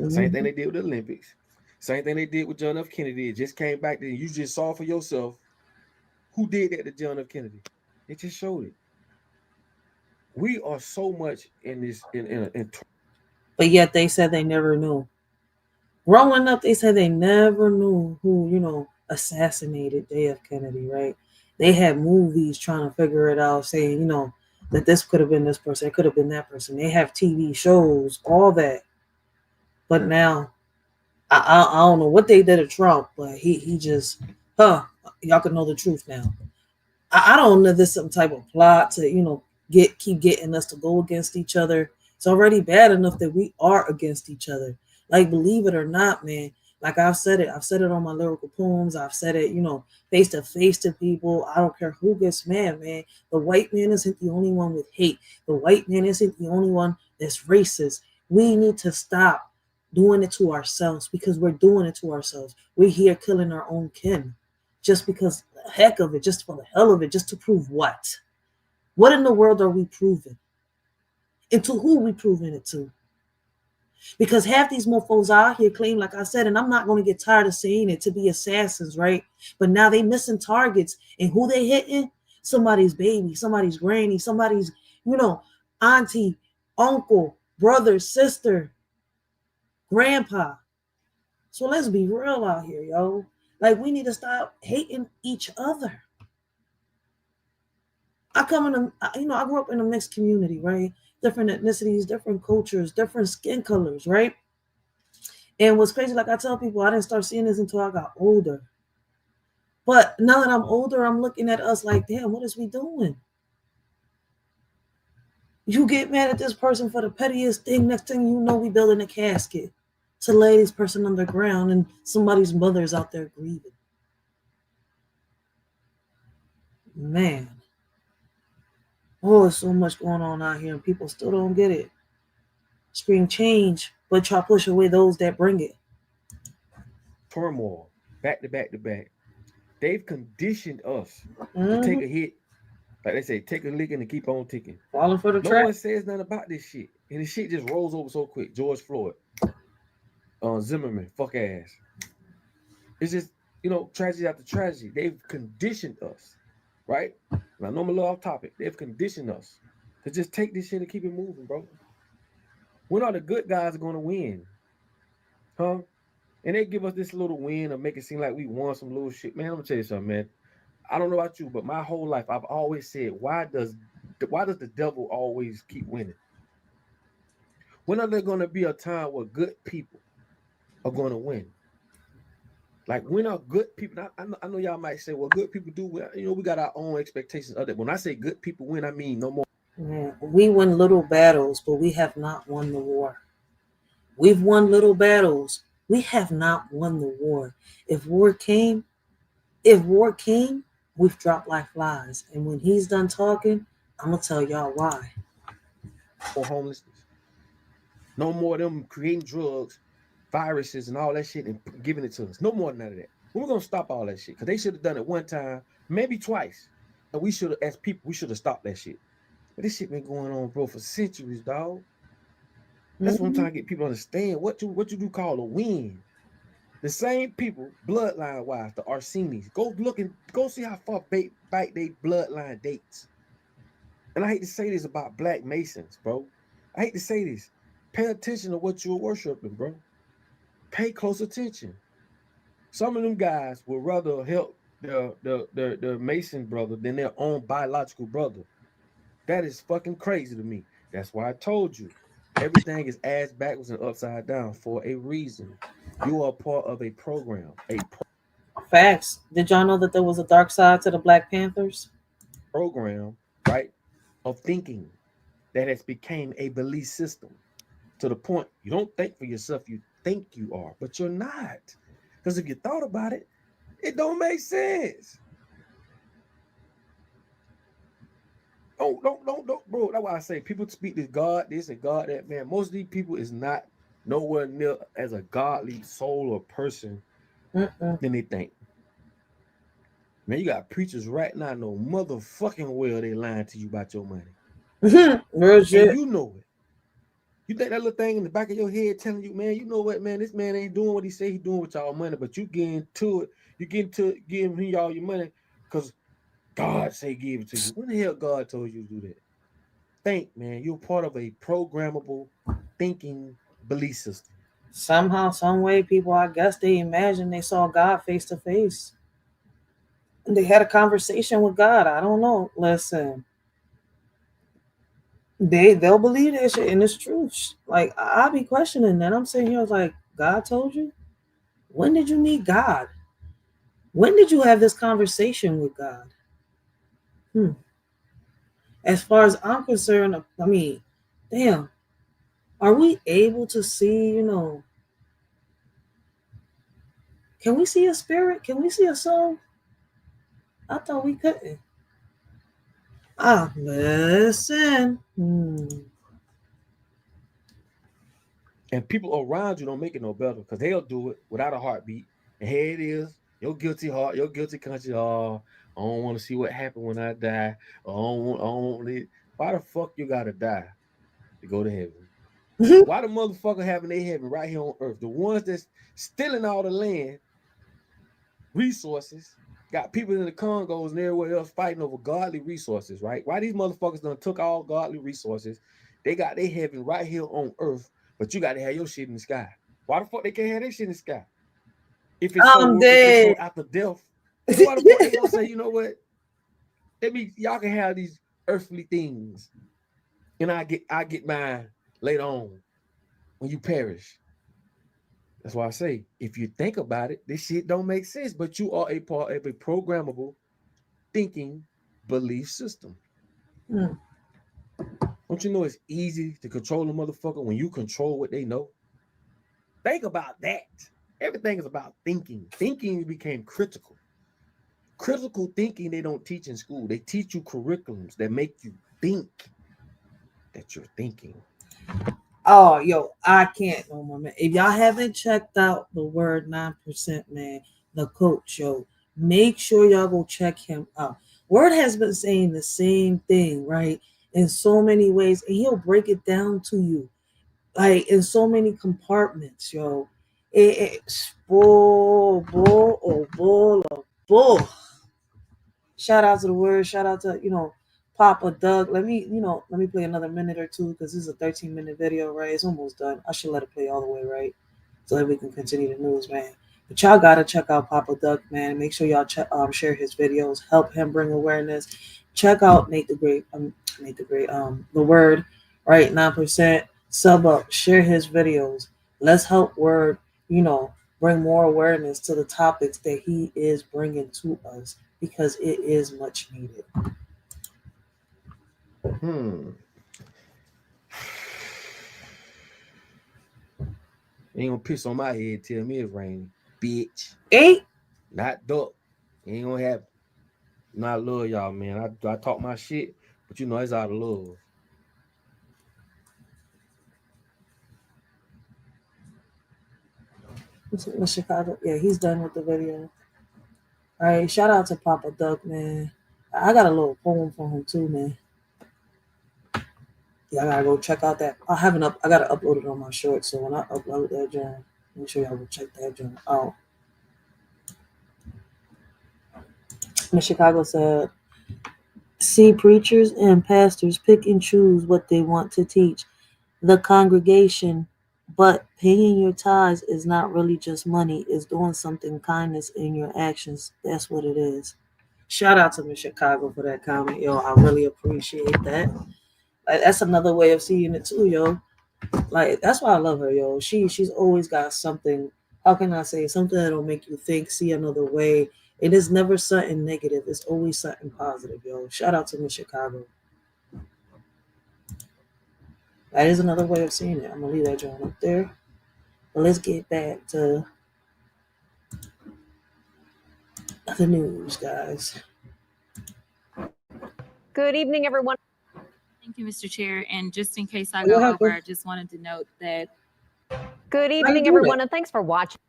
Same thing they did with the Olympics. Same thing they did with John F. Kennedy. It just came back there. You just saw for yourself who did that to John F. Kennedy. It just showed it. We are so much in this. But yet they said they never knew. Growing up, they said they never knew who, assassinated JF Kennedy, right? They had movies trying to figure it out, saying, that this could have been this person, it could have been that person. They have TV shows, all that. But now, I don't know what they did to Trump, but he just, y'all can know the truth now. I don't know if there's some type of plot to, keep getting us to go against each other. It's already bad enough that we are against each other. Like, believe it or not, man. Like I've said it on my lyrical poems. I've said it, face to face to people. I don't care who gets mad, man. The white man isn't the only one with hate. The white man isn't the only one that's racist. We need to stop doing it to ourselves, because we're doing it to ourselves. We're here killing our own kin just because the heck of it, just for the hell of it, just to prove what? What in the world are we proving? And to who we proving it to? Because half these mofos out here claim, like I said, and I'm not going to get tired of saying it, to be assassins, right? But now they missing targets, and who they hitting? Somebody's baby, somebody's granny, somebody's, auntie, uncle, brother, sister, grandpa. So let's be real out here, yo. Like, we need to stop hating each other. I grew up in a mixed community, right? Different ethnicities, different cultures, different skin colors, right? And what's crazy, like I tell people, I didn't start seeing this until I got older. But now that I'm older, I'm looking at us like, damn, what is we doing? You get mad at this person for the pettiest thing. Next thing you know, we building a casket to lay this person underground, and somebody's mother's out there grieving. Man. Oh, there's so much going on out here, and people still don't get it. Scream change, but try to push away those that bring it. Turmoil, back to back to back. They've conditioned us to take a hit. Like they say, take a licking and keep on ticking. Falling for the trap. No one says nothing about this shit. And this shit just rolls over so quick. George Floyd. Zimmerman, fuck ass. It's just, tragedy after tragedy. They've conditioned us, right? And I know I'm a little off topic. They've conditioned us to just take this shit and keep it moving, bro. When are the good guys going to win? Huh? And they give us this little win or make it seem like we won some little shit. Man, I'm going to tell you something, man. I don't know about you, but my whole life, I've always said, why does the devil always keep winning? When are there going to be a time where good people are going to win? Like, when are good people? I know y'all might say, well, good people do win. We got our own expectations of it. When I say good people win, I mean no more. Man, we win little battles, but we have not won the war. We've won little battles. We have not won the war. If war came, we've dropped like flies. And when he's done talking, I'm going to tell y'all why. Or homelessness. No more of them creating drugs, viruses, and all that shit and giving it to us. No more than none of that. We're going to stop all that shit, because they should have done it one time, maybe twice. And we should have, as people, we should have stopped that shit. But this shit been going on, bro, for centuries, dog. That's what I'm trying to get people to understand. What you do call a win. The same people, bloodline wise, the Arsenis, go see how far back they bloodline dates. And I hate to say this about Black Masons, bro. I hate to say this. Pay attention to what you're worshiping, bro. Pay close attention. Some of them guys would rather help the Mason brother than their own biological brother. That is fucking crazy to me. That's why I told you. Everything is ass backwards and upside down for a reason. You are part of a program. Facts. Did y'all know that there was a dark side to the Black Panthers? Program, right, of thinking that has become a belief system to the point you don't think for yourself, you think you are, but you're not. Because if you thought about it, it don't make sense. Don't, bro. That's why I say people speak to God this and God that. Man, most of these people is not nowhere near as a godly soul or person than they think. Man, you got preachers right now know motherfucking well they lying to you about your money. Real shit. And you know it. You think that little thing in the back of your head telling you, man, you know what, man, this man ain't doing what he say he doing with y'all money, but you getting to it. You getting to giving him y'all your money because God say give it to you. When the hell God told you to do that? Think, man, you're part of a programmable thinking belief system. Somehow, some way, people, I guess they imagined they saw God face to face. And they had a conversation with God. I don't know. Listen, They'll believe that shit, and it's true. Like I'll be questioning that. I'm sitting here like, God told you? When did you meet God? When did you have this conversation with God? As far as I'm concerned, I mean, damn, are we able to see, can we see a spirit? Can we see a soul? I thought we couldn't. Listen. And people around you don't make it no better because they'll do it without a heartbeat. And here it is, your guilty heart, your guilty conscience. Oh, I don't want to see what happened when I die. I don't want it. Why the fuck you gotta die to go to heaven? Why the motherfucker having their heaven right here on earth? The ones that's stealing all the land, resources, got people in the Congos and everywhere else fighting over godly resources, right? Why these motherfuckers done took all godly resources? They got their heaven right here on earth, but you got to have your shit in the sky. Why the fuck they can't have their shit in the sky? If it's so after death, then why the fuck they gonna say, you know what? Y'all can have these earthly things, and I get mine later on when you perish. That's why I say, if you think about it, this shit don't make sense, but you are a part of a programmable thinking belief system. Don't you know it's easy to control a motherfucker when you control what they know? Think about that. Everything is about thinking. Thinking became critical. Critical thinking they don't teach in school. They teach you curriculums that make you think that you're thinking. Oh, yo, I can't no more, man. If y'all haven't checked out the Word 9%, man, the coach, yo, make sure y'all go check him out. Word has been saying the same thing, right? In so many ways, and he'll break it down to you, like in so many compartments, yo. It's bull. Shout out to the Word. Shout out to, Papa Doug. Let me play another minute or two because this is a 13-minute video, right? It's almost done. I should let it play all the way, right? So that we can continue the news, man. But y'all gotta check out Papa Doug, man. Make sure y'all share his videos, help him bring awareness. Check out Nate the Great, the Word, right? 9%. Sub up, share his videos. Let's help Word, bring more awareness to the topics that he is bringing to us because it is much needed. Ain't gonna piss on my head, tell me it's raining, bitch. Ain't not duck. Ain't gonna happen. I love y'all, man. I talk my shit, but it's out of love. Miss Chicago, yeah, he's done with the video. All right, shout out to Papa Doug, man. I got a little poem for him too, man. Yeah, I gotta go check out that. I gotta upload it on my short, so when I upload that joint, make sure y'all go check that joint out. Miss Chicago said, see preachers and pastors pick and choose what they want to teach the congregation, but paying your tithes is not really just money. It's doing something kindness in your actions. That's what it is. Shout out to Miss Chicago for that comment, yo. I really appreciate that. Like, that's another way of seeing it too, yo. Like, that's why I love her, yo. She's always got something. How can I say something that'll make you think, see another way? It is never something negative. It's always something positive, yo. Shout out to Miss Chicago. That is another way of seeing it. I'm gonna leave that joint up there. But let's get back to the news, guys. Good evening, everyone. Thank you, Mr. Chair. And just in case I go over, I just wanted to note that. Good evening, everyone, and thanks for watching.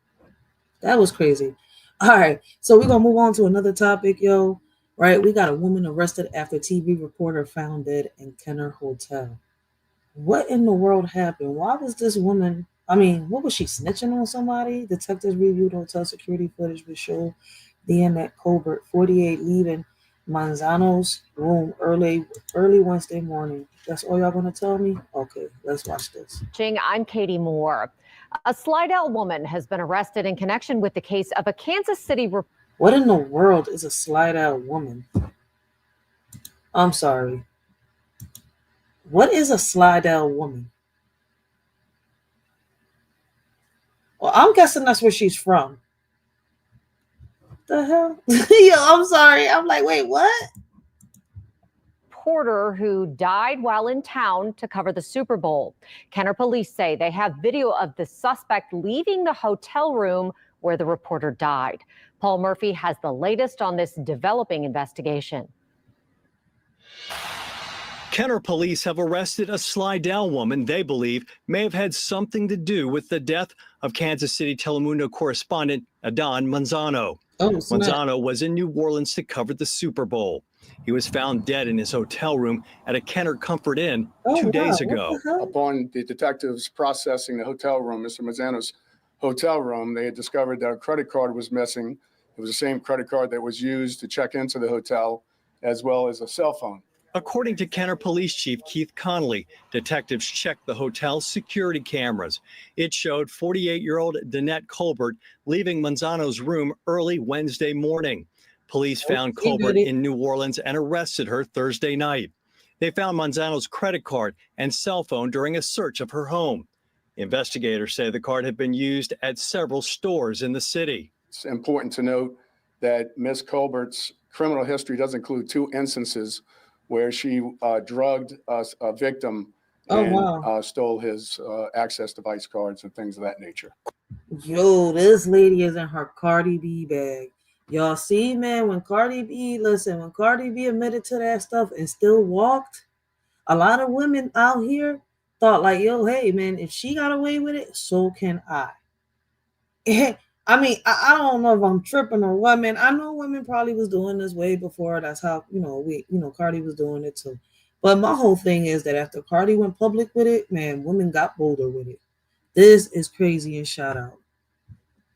That was crazy. All right, so we're gonna move on to another topic, yo. Right, we got a woman arrested after TV reporter found dead in Kenner Hotel. What in the world happened? Why was this woman? What was she snitching on somebody? Detectives reviewed hotel security footage which showed the Annette Colbert, 48, leaving Manzano's room early Wednesday morning. That's all y'all gonna tell me? Okay, let's watch this. I'm Katie Moore. A Slidell woman has been arrested in connection with the case of a Kansas City. What in the world is a Slidell woman? I'm sorry. What is a Slidell woman? Well, I'm guessing that's where she's from. The hell? Yo, I'm sorry. I'm like, wait, what? Reporter who died while in town to cover the Super Bowl. Kenner police say they have video of the suspect leaving the hotel room where the reporter died. Paul Murphy has the latest on this developing investigation. Kenner police have arrested a Slidell woman they believe may have had something to do with the death of Kansas City Telemundo correspondent Adon Manzano. Manzano was in New Orleans to cover the Super Bowl. He was found dead in his hotel room at a Kenner Comfort Inn 2 days ago. Upon the detectives processing the hotel room, Mr. Manzano's hotel room, they had discovered that a credit card was missing. It was the same credit card that was used to check into the hotel, as well as a cell phone. According to Kenner Police Chief Keith Connolly, detectives checked the hotel's security cameras. It showed 48-year-old Danette Colbert leaving Manzano's room early Wednesday morning. Police found Colbert in New Orleans and arrested her Thursday night. They found Manzano's credit card and cell phone during a search of her home. Investigators say the card had been used at several stores in the city. It's important to note that Ms. Colbert's criminal history does include 2 instances where she drugged a victim and stole his access device cards and things of that nature. Yo, this lady is in her Cardi B bag. Y'all see, man, when Cardi B admitted to that stuff and still walked, a lot of women out here thought like, yo, hey, man, if she got away with it, so can I. I mean, I don't know if I'm tripping or what, man. I know women probably was doing this way before. That's how, Cardi was doing it too. But my whole thing is that after Cardi went public with it, man, women got bolder with it. This is crazy and shout out.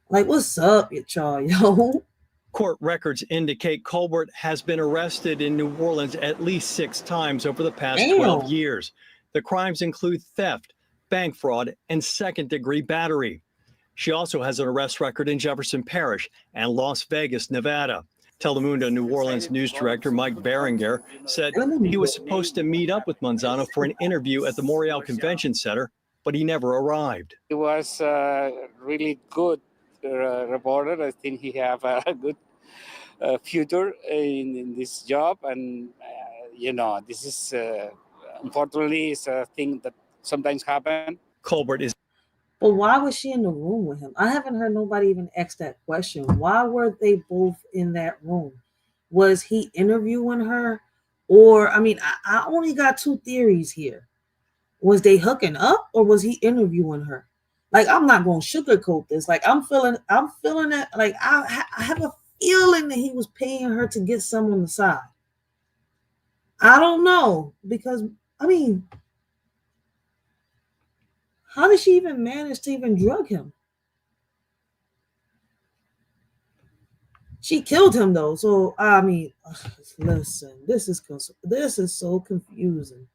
Like, what's up, y'all, yo? Court records indicate Colbert has been arrested in New Orleans at least 6 times over the past 12 years. The crimes include theft, bank fraud, and second-degree battery. She also has an arrest record in Jefferson Parish and Las Vegas, Nevada. Telemundo New Orleans news director Mike Berenger said he was supposed to meet up with Manzano for an interview at the Morial Convention Center, but he never arrived. He was a really good reporter. I think he have a good future in this job. And, this is, unfortunately, is a thing that sometimes happen. Colbert is. But why was she in the room with him? I haven't heard nobody even ask that question. Why were they both in that room? Was he interviewing her? Or, I mean, I only got 2 theories here. Was they hooking up or was he interviewing her? Like, I'm not going to sugarcoat this. Like, I'm feeling that. Like, I have a feeling that he was paying her to get some on the side. I don't know. Because, I mean, how did she even manage to even drug him? She killed him though. So I mean, listen, this is so confusing.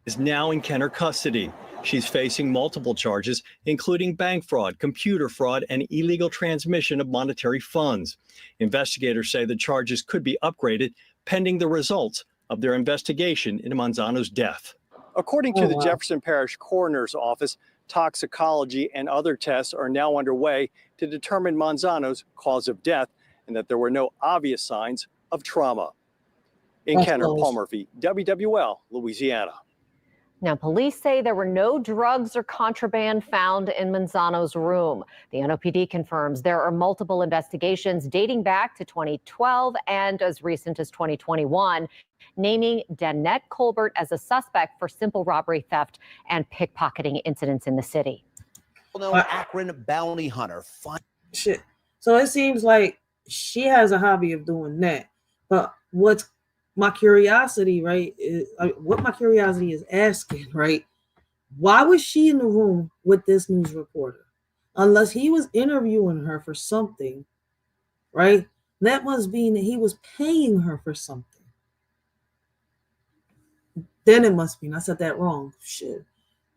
Is now in Kenner custody. She's facing multiple charges, including bank fraud, computer fraud, and illegal transmission of monetary funds. Investigators say the charges could be upgraded pending the results of their investigation into Manzano's death. According to the Jefferson Parish Coroner's Office, toxicology and other tests are now underway to determine Manzano's cause of death and that there were no obvious signs of trauma. In Kenner, Paul Murphy, WWL, Louisiana. Now, police say there were no drugs or contraband found in Manzano's room. The NOPD confirms there are multiple investigations dating back to 2012 and as recent as 2021, naming Danette Colbert as a suspect for simple robbery, theft, and pickpocketing incidents in the city. Akron bounty hunter. Shit. So it seems like she has a hobby of doing that. But what's my curiosity, right, is what my curiosity is asking, right? Why was she in the room with this news reporter? Unless he was interviewing her for something, right? That must mean that he was paying her for something. Then it must mean I said that wrong. Shit.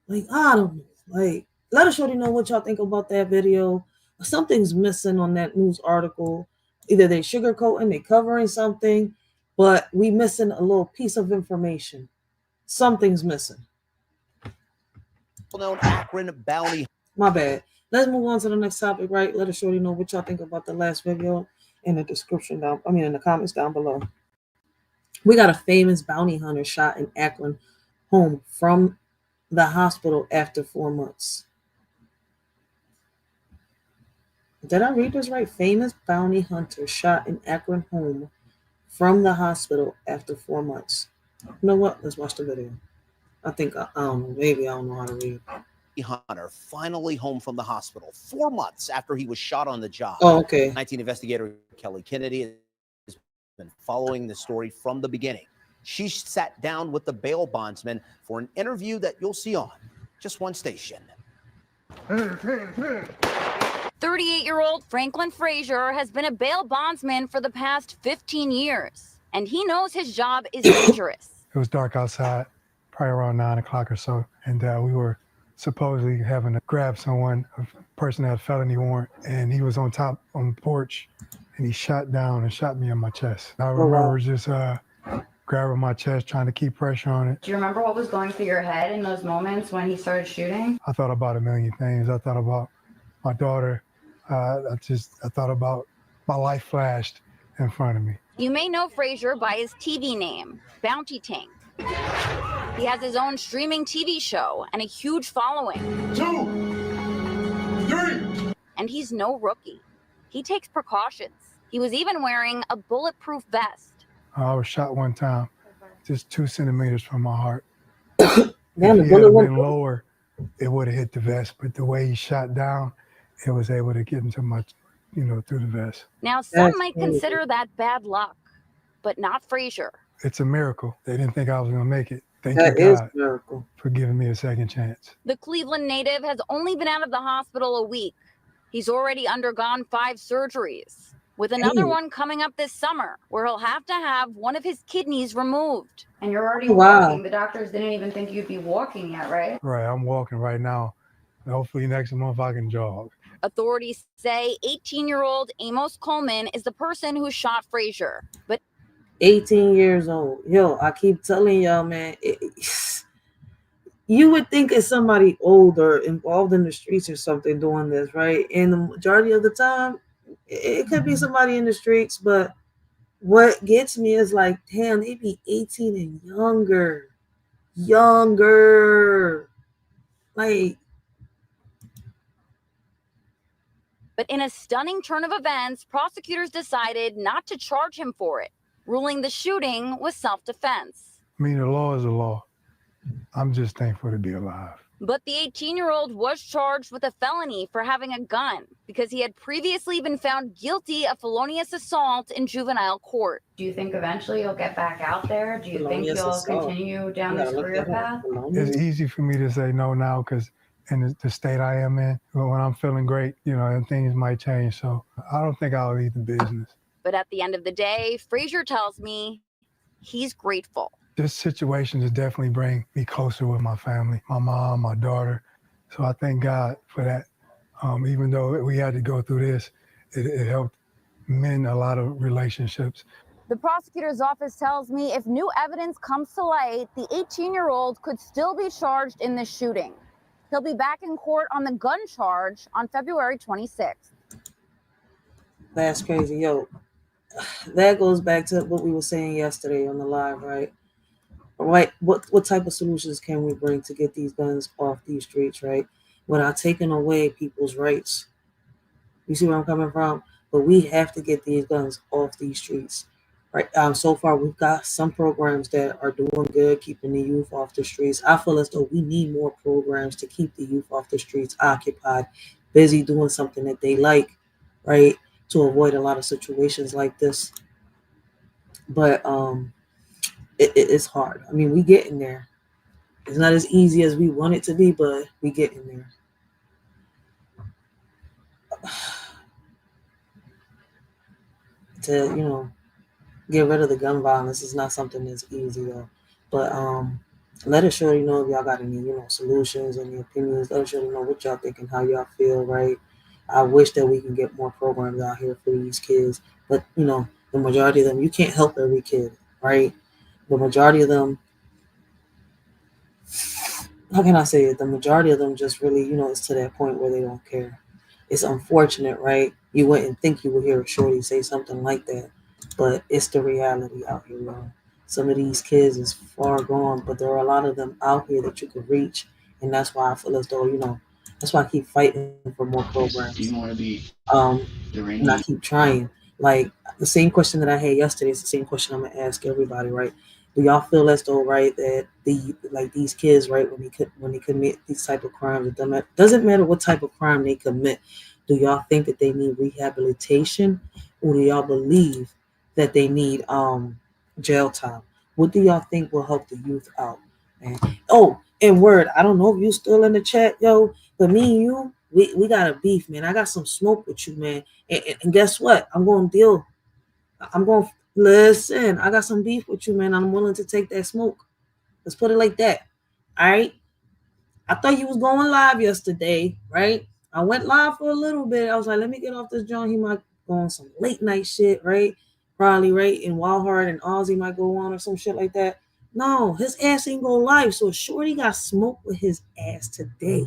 Like, I don't know. Like, let us shorty know what y'all think about that video. Something's missing on that news article. Either they sugarcoating, they covering something, but we missing a little piece of information. Something's missing. Well-known Akron bounty. My bad. Let's move on to the next topic, right? Let us shorty know what y'all think about the last video in the description down. In the comments down below. We got a famous bounty hunter shot in Akron home from the hospital after 4 months. Did I read this right? Famous bounty hunter shot in Akron home from the hospital after 4 months. You know what? Let's watch the video. I think, maybe I don't know how to read. Hunter finally home from the hospital 4 months after he was shot on the job. Oh, okay. 19 investigator Kelly Kennedy has been following the story from the beginning. She sat down with the bail bondsman for an interview that you'll see on just one station. 38-year-old Franklin Frazier has been a bail bondsman for the past 15 years, and he knows his job is dangerous. It was dark outside, probably around 9 o'clock or so, and we were supposedly having to grab someone, a person that had a felony warrant, and he was on the porch, and he shot down and shot me in my chest. I remember just grabbing my chest, trying to keep pressure on it. Do you remember what was going through your head in those moments when he started shooting? I thought about a million things. I thought about my daughter. I thought about my life flashed in front of me. You may know Frazier by his TV name, Bounty Tank. He has his own streaming TV show and a huge following. 2, 3. And he's no rookie. He takes precautions. He was even wearing a bulletproof vest. I was shot one time, just 2 centimeters from my heart. Damn, if he had been lower, it would have hit the vest. But the way he shot down, it was able to get into my, through the vest. Now, some might consider that bad luck, but not Frazier. It's a miracle. They didn't think I was going to make it. Thank That you, is God, a miracle. for giving me a second chance. The Cleveland native has only been out of the hospital a week. He's already undergone 5 surgeries, with another one coming up this summer, where he'll have to have one of his kidneys removed. And you're already walking. The doctors didn't even think you'd be walking yet, right? Right, I'm walking right now. Hopefully next month I can jog. Authorities say 18-year-old Amos Coleman is the person who shot Frazier. But 18 years old. Yo, I keep telling y'all, man, you would think it's somebody older involved in the streets or something doing this, right? And the majority of the time, it could be somebody in the streets, but what gets me is like, damn, they be 18 and younger. But in a stunning turn of events, prosecutors decided not to charge him for it, ruling the shooting was self-defense. I mean, the law is the law. I'm just thankful to be alive. But the 18-year-old was charged with a felony for having a gun because he had previously been found guilty of felonious assault in juvenile court. Do you think eventually you'll get back out there? Do you think you'll continue down this career path? It's easy for me to say no now because in the state I am in, when I'm feeling great, and things might change. So I don't think I'll leave the business. But at the end of the day, Frazier tells me he's grateful. This situation has definitely bring me closer with my family, my mom, my daughter. So I thank God for that. Even though we had to go through this, it helped mend a lot of relationships. The prosecutor's office tells me if new evidence comes to light, the 18-year-old could still be charged in this shooting. He'll be back in court on the gun charge on February 26th. That's crazy. Yo, that goes back to what we were saying yesterday on the live, right? Right. What type of solutions can we bring to get these guns off these streets, right? Without taking away people's rights. You see where I'm coming from? But we have to get these guns off these streets, right? So far, we've got some programs that are doing good, keeping the youth off the streets. I feel as though we need more programs to keep the youth off the streets, occupied, busy doing something that they like, right? To avoid a lot of situations like this. But it's hard. I mean, we getting there. It's not as easy as we want it to be, but we getting there. To, get rid of the gun violence is not something that's easy though. But let us surely know if y'all got any, solutions, any opinions. Let us surely know what y'all think and how y'all feel, right? I wish that we can get more programs out here for these kids. But, the majority of them, you can't help every kid, right? The majority of them, how can I say it? The majority of them just really, it's to that point where they don't care. It's unfortunate, right? You wouldn't think you would hear a shorty say something like that, but it's the reality out here, y'all. Some of these kids is far gone, but there are a lot of them out here that you could reach, and that's why I feel as though, that's why I keep fighting for more programs. And I keep trying. Like the same question that I had yesterday is the same question I'm gonna ask everybody, right? Do y'all feel as though, right, that these kids, right, when they commit these type of crimes, it doesn't matter what type of crime they commit, do y'all think that they need rehabilitation, or do y'all believe that they need jail time? What do y'all think will help the youth out? Man. Oh, and word, I don't know if you still in the chat, yo, but me and you, we got a beef, man. I got some smoke with you, man. And guess what? I'm going to listen. I got some beef with you, man. I'm willing to take that smoke. Let's put it like that. All right. I thought you was going live yesterday, right? I went live for a little bit. I was like, let me get off this joint. He might go on some late night shit, right? Probably, right? And Wildheart and Ozzy might go on or some shit like that. No, his ass ain't go live. So Shorty got smoked with his ass today.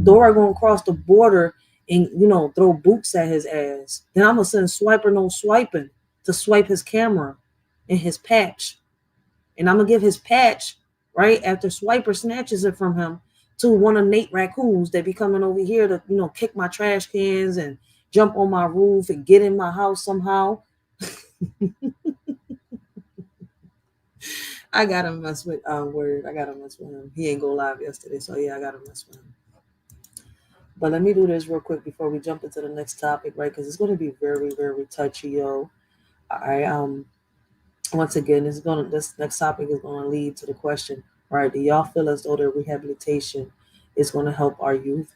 Dora gonna cross the border and throw boots at his ass. Then I'm gonna send Swiper No Swiping to swipe his camera and his patch. And I'm gonna give his patch, right, after Swiper snatches it from him, to one of Nate raccoons that be coming over here to, kick my trash cans and jump on my roof and get in my house somehow. I gotta mess with Word. I gotta mess with him. He ain't go live yesterday, so yeah, I gotta mess with him. But let me do this real quick before we jump into the next topic, right? Because it's going to be very, very touchy, yo. Once again, this next topic is going to lead to the question, right? Do y'all feel as though the rehabilitation is going to help our youth,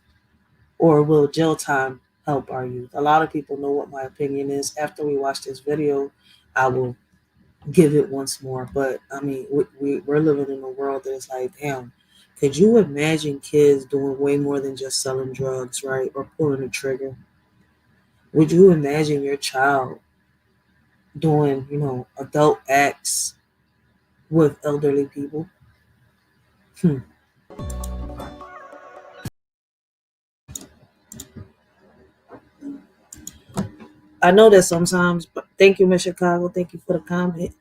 or will jail time help our youth? A lot of people know what my opinion is. After we watch this video, I will give it once more. But I mean, we're living in a world that's like, damn. Could you imagine kids doing way more than just selling drugs, right? Or pulling a trigger? Would you imagine your child doing, adult acts with elderly people? I know that sometimes, but thank you, Miss Chicago. Thank you for the comment.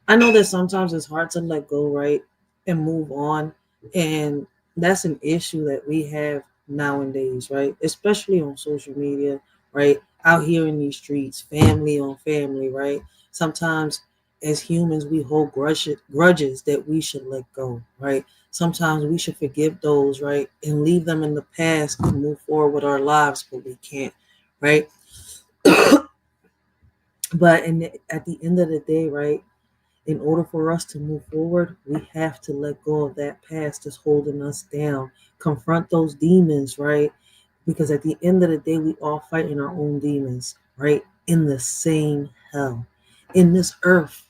I know that sometimes it's hard to let go, right? And move on. And that's an issue that we have nowadays, right? Especially on social media, right? Out here in these streets, family on family, right? Sometimes as humans, we hold grudges that we should let go, right? Sometimes we should forgive those, right? And leave them in the past and move forward with our lives, but we can't, right? But at the end of the day, right? In order for us to move forward, we have to let go of that past that's holding us down. Confront those demons, right? Because at the end of the day, we all fight in our own demons, right? In the same hell, in this earth,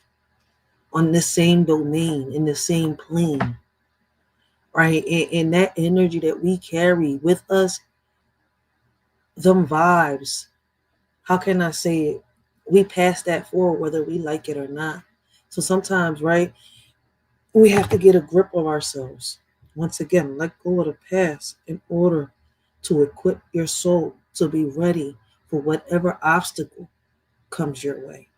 on this same domain, in the same plane, right? And that energy that we carry with us, them vibes, how can I say it? We pass that forward whether we like it or not. So sometimes, right, we have to get a grip of ourselves. Once again, let go of the past in order to equip your soul to be ready for whatever obstacle comes your way.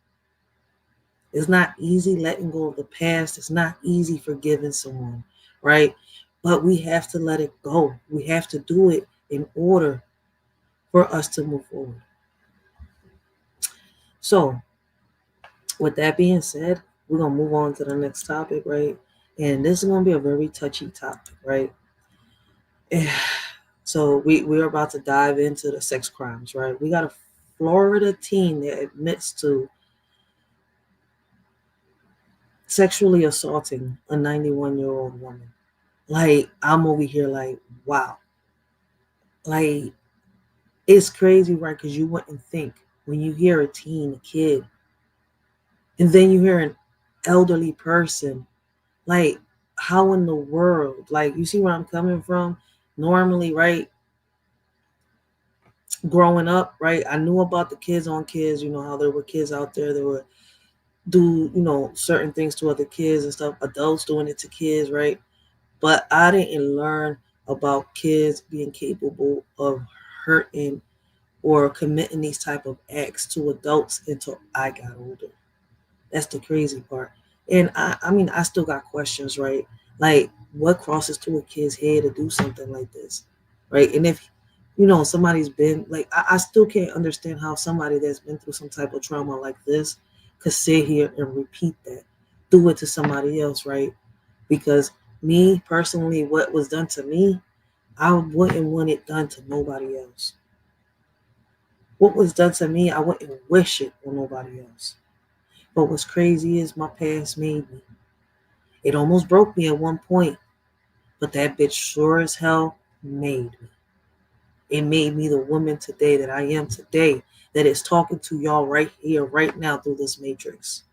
It's not easy letting go of the past. It's not easy forgiving someone, right? But we have to let it go. We have to do it in order for us to move forward. So, with that being said, we're going to move on to the next topic, right? And this is going to be a very touchy topic, right? So we're about to dive into the sex crimes, right? We got a Florida teen that admits to sexually assaulting a 91-year-old woman. Like, I'm over here like, wow. Like, it's crazy, right? Because you wouldn't think when you hear a teen, a kid, and then you hear an elderly person, like, how in the world? Like, you see where I'm coming from? Normally, right? Growing up, right? I knew about the kids on kids, how there were kids out there that would do, certain things to other kids and stuff, adults doing it to kids, right? But I didn't learn about kids being capable of hurting or committing these type of acts to adults until I got older. That's the crazy part. And I mean, I still got questions, right? Like, what crosses through a kid's head to do something like this, right? And if, somebody's been, like, I still can't understand how somebody that's been through some type of trauma like this could sit here and repeat that, do it to somebody else, right? Because me, personally, what was done to me, I wouldn't want it done to nobody else. What was done to me, I wouldn't wish it on nobody else. But what's crazy is my past made me. It almost broke me at one point, but that bitch sure as hell made me. It made me the woman today that I am today, that is talking to y'all right here, right now through this matrix.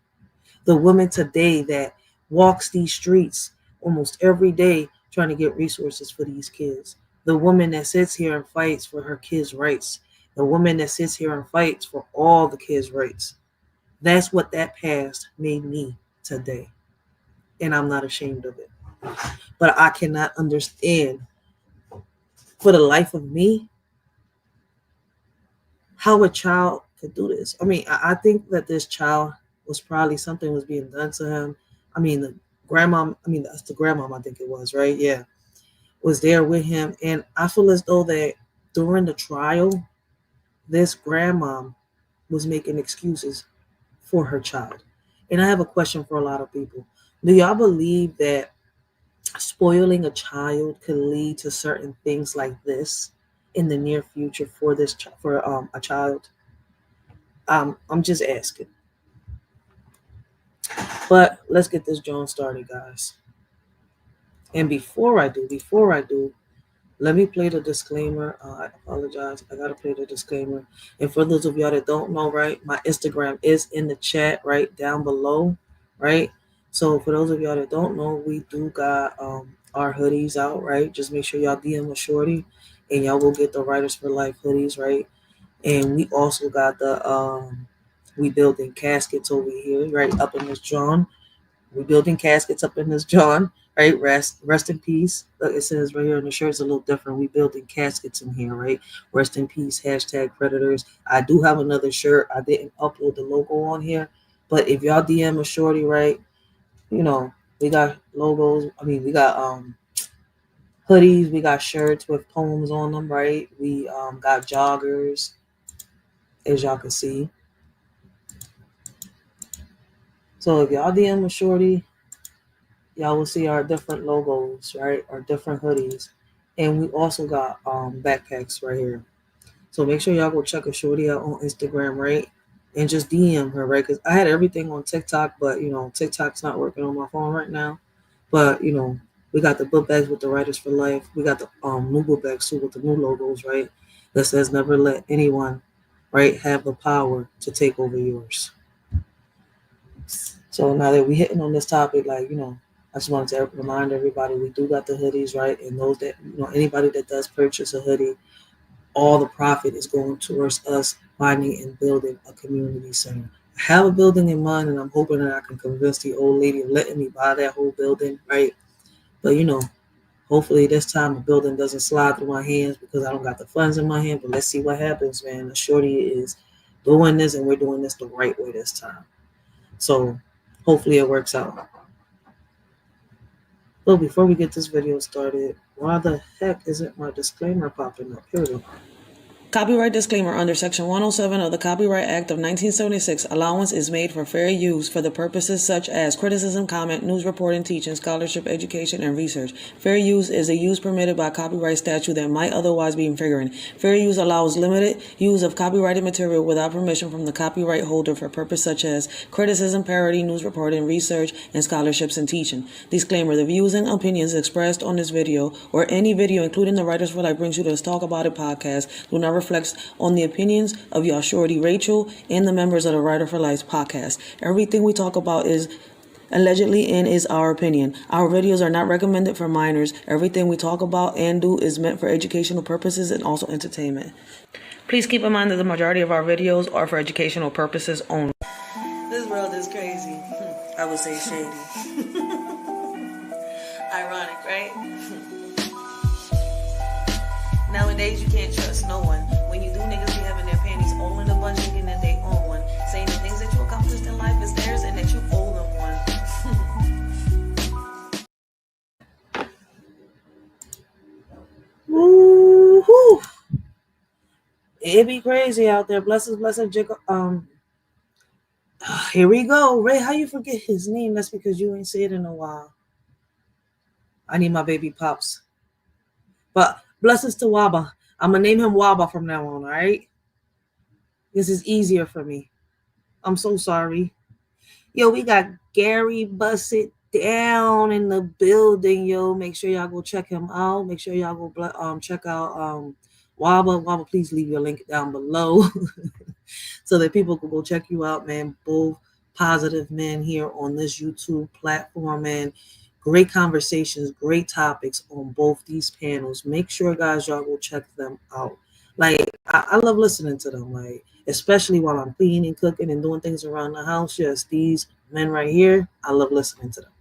The woman today that walks these streets almost every day trying to get resources for these kids. The woman that sits here and fights for her kids' rights. The woman that sits here and fights for all the kids' rights. That's what that past made me today. And I'm not ashamed of it. But I cannot understand for the life of me how a child could do this. I mean, I think that this child was probably something was being done to him. I mean, that's the grandmom, I think it was, right? Yeah. Was there with him. And I feel as though that during the trial, this grandmom was making excuses for her child. And I have a question for a lot of people. Do y'all believe that spoiling a child could lead to certain things like this in the near future for a child? I'm just asking. But let's get this joint started, guys. And before I do, let me play the disclaimer. I apologize. I gotta play the disclaimer. And for those of y'all that don't know, right, my Instagram is in the chat right down below, right? So for those of y'all that don't know, we do got our hoodies out, right? Just make sure y'all DM a shorty, and y'all will get the Writers for Life hoodies, right? And we also got the we building caskets over here, right, up in this John. We building caskets up in this John, right? Rest in peace. It says right here on the shirt, it's a little different. We building caskets in here, right? Rest in peace, #predators. I do have another shirt. I didn't upload the logo on here, but if y'all DM a shorty, right, we got logos. I mean, we got hoodies. We got shirts with poems on them, right? We got joggers, as y'all can see. So if y'all DM a shorty, y'all will see our different logos, right? Our different hoodies. And we also got backpacks right here. So make sure y'all go check a shorty out on Instagram, right? And just DM her, right? Because I had everything on TikTok, but, TikTok's not working on my phone right now. But, we got the book bags with the Writers for Life. We got the new book bags too with the new logos, right? That says never let anyone, right, have the power to take over yours. So now that we're hitting on this topic, I just wanted to remind everybody we do got the hoodies, right? And those that, anybody that does purchase a hoodie, all the profit is going towards us finding and building a community center. I have a building in mind, and I'm hoping that I can convince the old lady of letting me buy that whole building, right? But, hopefully this time the building doesn't slide through my hands because I don't got the funds in my hand. But let's see what happens, man. The shorty is doing this, and we're doing this the right way this time. So hopefully it works out. But before we get this video started, why the heck isn't my disclaimer popping up? Here we go. Copyright disclaimer. Under Section 107 of the Copyright Act of 1976, allowance is made for fair use for the purposes such as criticism, comment, news reporting, teaching, scholarship, education, and research. Fair use is a use permitted by copyright statute that might otherwise be infringing. Fair use allows limited use of copyrighted material without permission from the copyright holder for purposes such as criticism, parody, news reporting, research, and scholarships and teaching. Disclaimer. The views and opinions expressed on this video or any video, including the Writers for Life Brings You to This Talk About It podcast, do not reflects on the opinions of y'all shorty Racheal and the members of the Writer for Life podcast. Everything we talk about is allegedly and is our opinion. Our videos are not recommended for minors. Everything we talk about and do is meant for educational purposes and also entertainment. Please keep in mind that the majority of our videos are for educational purposes only. This world is crazy. I would say shady. Ironic, right? right? Nowadays, you can't trust no one. When you do, niggas be having their panties all in a bunch, thinking that they own one. Saying the things that you accomplished in life is theirs and that you owe them one. Woo-hoo. It be crazy out there. Blessings, Jacob. Here we go. Ray, how you forget his name? That's because you ain't said it in a while. I need my baby pops. But blessings to Waba. I'm going to name him Waba from now on, all right? This is easier for me. I'm so sorry. Yo, we got Gary Bussett down in the building, yo. Make sure y'all go check him out. Make sure y'all go check out Waba. Waba, please leave your link down below so that people can go check you out, man. Both positive men here on this YouTube platform, man. Great conversations, great topics on both these panels. Make sure, guys, y'all go check them out. Like, I love listening to them, like, especially while I'm cleaning, cooking, and doing things around the house. Yes, these men right here, I love listening to them.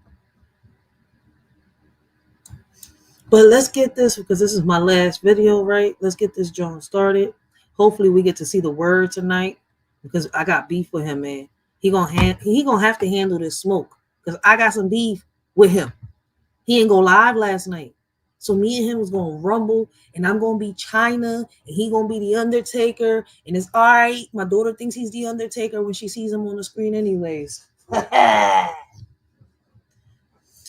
But let's get this, because this is my last video, right? Let's get this John started. Hopefully we get to see the word tonight, because I got beef with him, man. He gonna have to handle this smoke, because I got some beef with him. He ain't go live last night. So me and him was going to rumble, and I'm going to be China, and he going to be the Undertaker, and it's all right. My daughter thinks he's the Undertaker when she sees him on the screen anyways.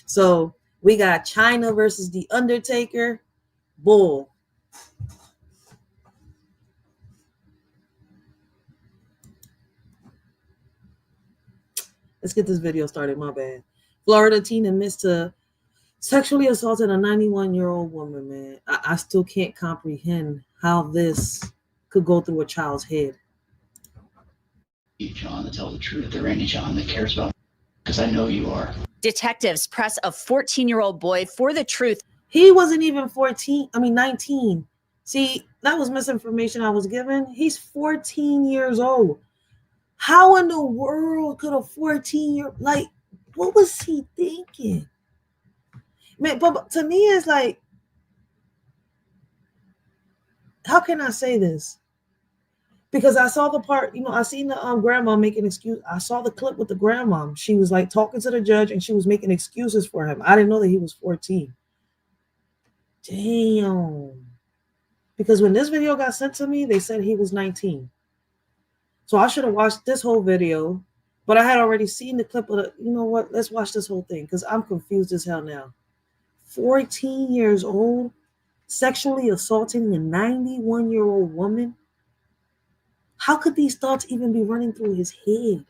So we got China versus the Undertaker. Bull. Let's get this video started. My bad. Florida teen admits to sexually assaulted a 91-year-old woman, man. I still can't comprehend how this could go through a child's head. John, to tell the truth. If there ain't any John that cares about, because I know you are. Detectives press a 14-year-old boy for the truth. He wasn't even 19. See, that was misinformation I was given. He's 14 years old. How in the world could a 14-year, like, what was he thinking? Man, but to me, it's like, how can I say this? Because I saw the part, I seen the grandma making excuse. I saw the clip with the grandma. She was like talking to the judge, and she was making excuses for him. I didn't know that he was 14. Damn. Because when this video got sent to me, they said he was 19. So I should have watched this whole video, but I had already seen the clip of it. You know what? Let's watch this whole thing, because I'm confused as hell now. 14 years old, sexually assaulting a 91-year-old woman. How could these thoughts even be running through his head?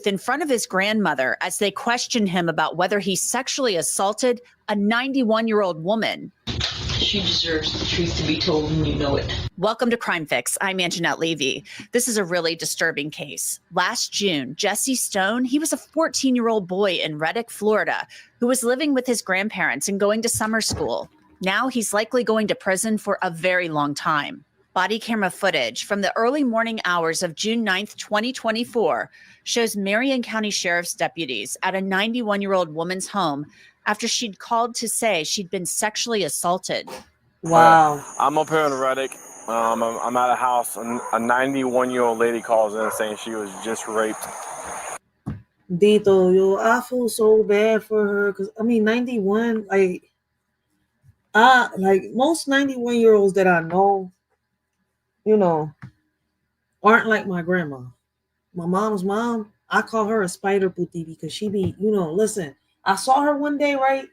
In front of his grandmother as they question him about whether he sexually assaulted a 91-year-old woman. She deserves the truth to be told, and you know it. Welcome to Crime Fix. I'm Anjanette Levy. This is a really disturbing case. Last June, Jesse Stone, he was a 14-year-old boy in Reddick, Florida, who was living with his grandparents and going to summer school. Now he's likely going to prison for a very long time. Body camera footage from the early morning hours of June 9th, 2024 shows Marion County Sheriff's deputies at a 91-year-old woman's home after she'd called to say she'd been sexually assaulted. Wow. I'm up here in Reddick. I'm at a house. A 91-year-old lady calls in saying she was just raped. Dito, yo, I feel so bad for her, because 91, like most 91-year-olds that I know, aren't like my grandma. My mom's mom, I call her a spider booty, because she be, listen, I saw her one day, right?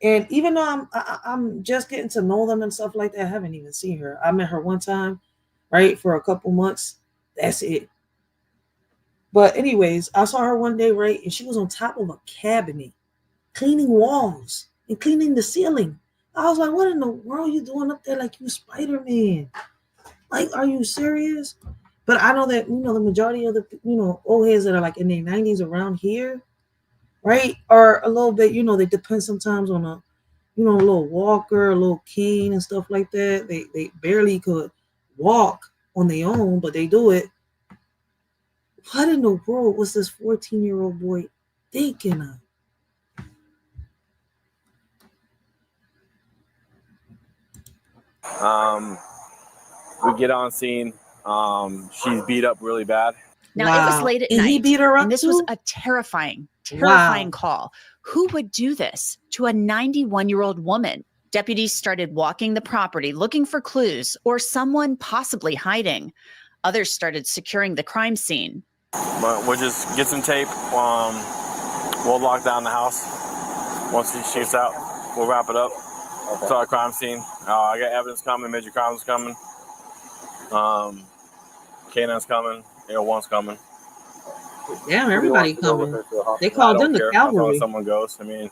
And even though I'm just getting to know them and stuff like that, I haven't even seen her. I met her one time, right, for a couple months. That's it. But anyways, I saw her one day, right, and she was on top of a cabinet, cleaning walls and cleaning the ceiling. I was like, what in the world are you doing up there like you Spider-Man? Like, are you serious? But I know that, the majority of the, old heads that are like in their 90s around here, right, are a little bit, they depend sometimes on a, a little walker, a little cane and stuff like that. They barely could walk on their own, but they do it. What in the world was this 14-year-old boy thinking of? We get on scene. She's beat up really bad. Now, it was late at And night, he beat her up and this was too? a terrifying Wow. call. Who would do this to a 91-year-old woman? Deputies started walking the property looking for clues or someone possibly hiding. Others started securing the crime scene. But we'll just get some tape. We'll lock down the house. Once she gets out, we'll wrap it up. It's our crime scene. I got evidence coming, major crimes coming. K9's coming, AO1's coming. Damn, everybody coming. They I called don't them the care as long cavalry. as someone goes. I mean,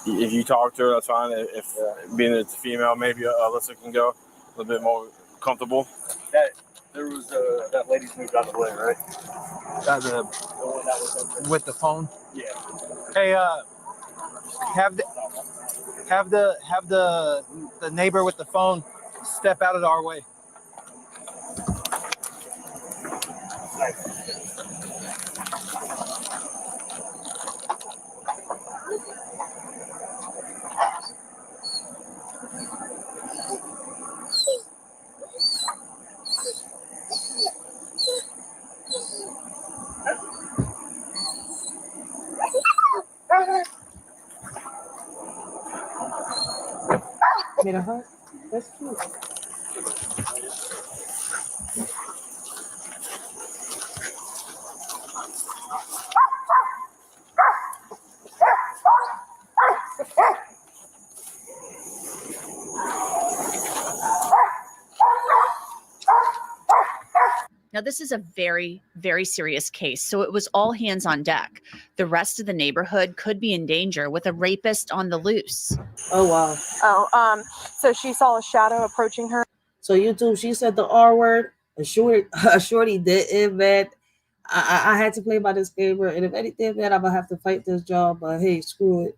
if you talk to her, that's fine. If being it's a female, maybe Alyssa can go a little bit more comfortable. There was that lady's moved out of the way, right? The one that was with the phone. Yeah. Hey, have the neighbor with the phone step out of our way. Made a heart? That's cute. Now, this is a very, very serious case, so it was all hands on deck. The rest of the neighborhood could be in danger with a rapist on the loose. Oh, wow. So she saw a shadow approaching her. So YouTube, she said the R word. A shorty did it bad. I had to play by this game, and if anything bad, I'm gonna have to fight this job. But hey, screw it.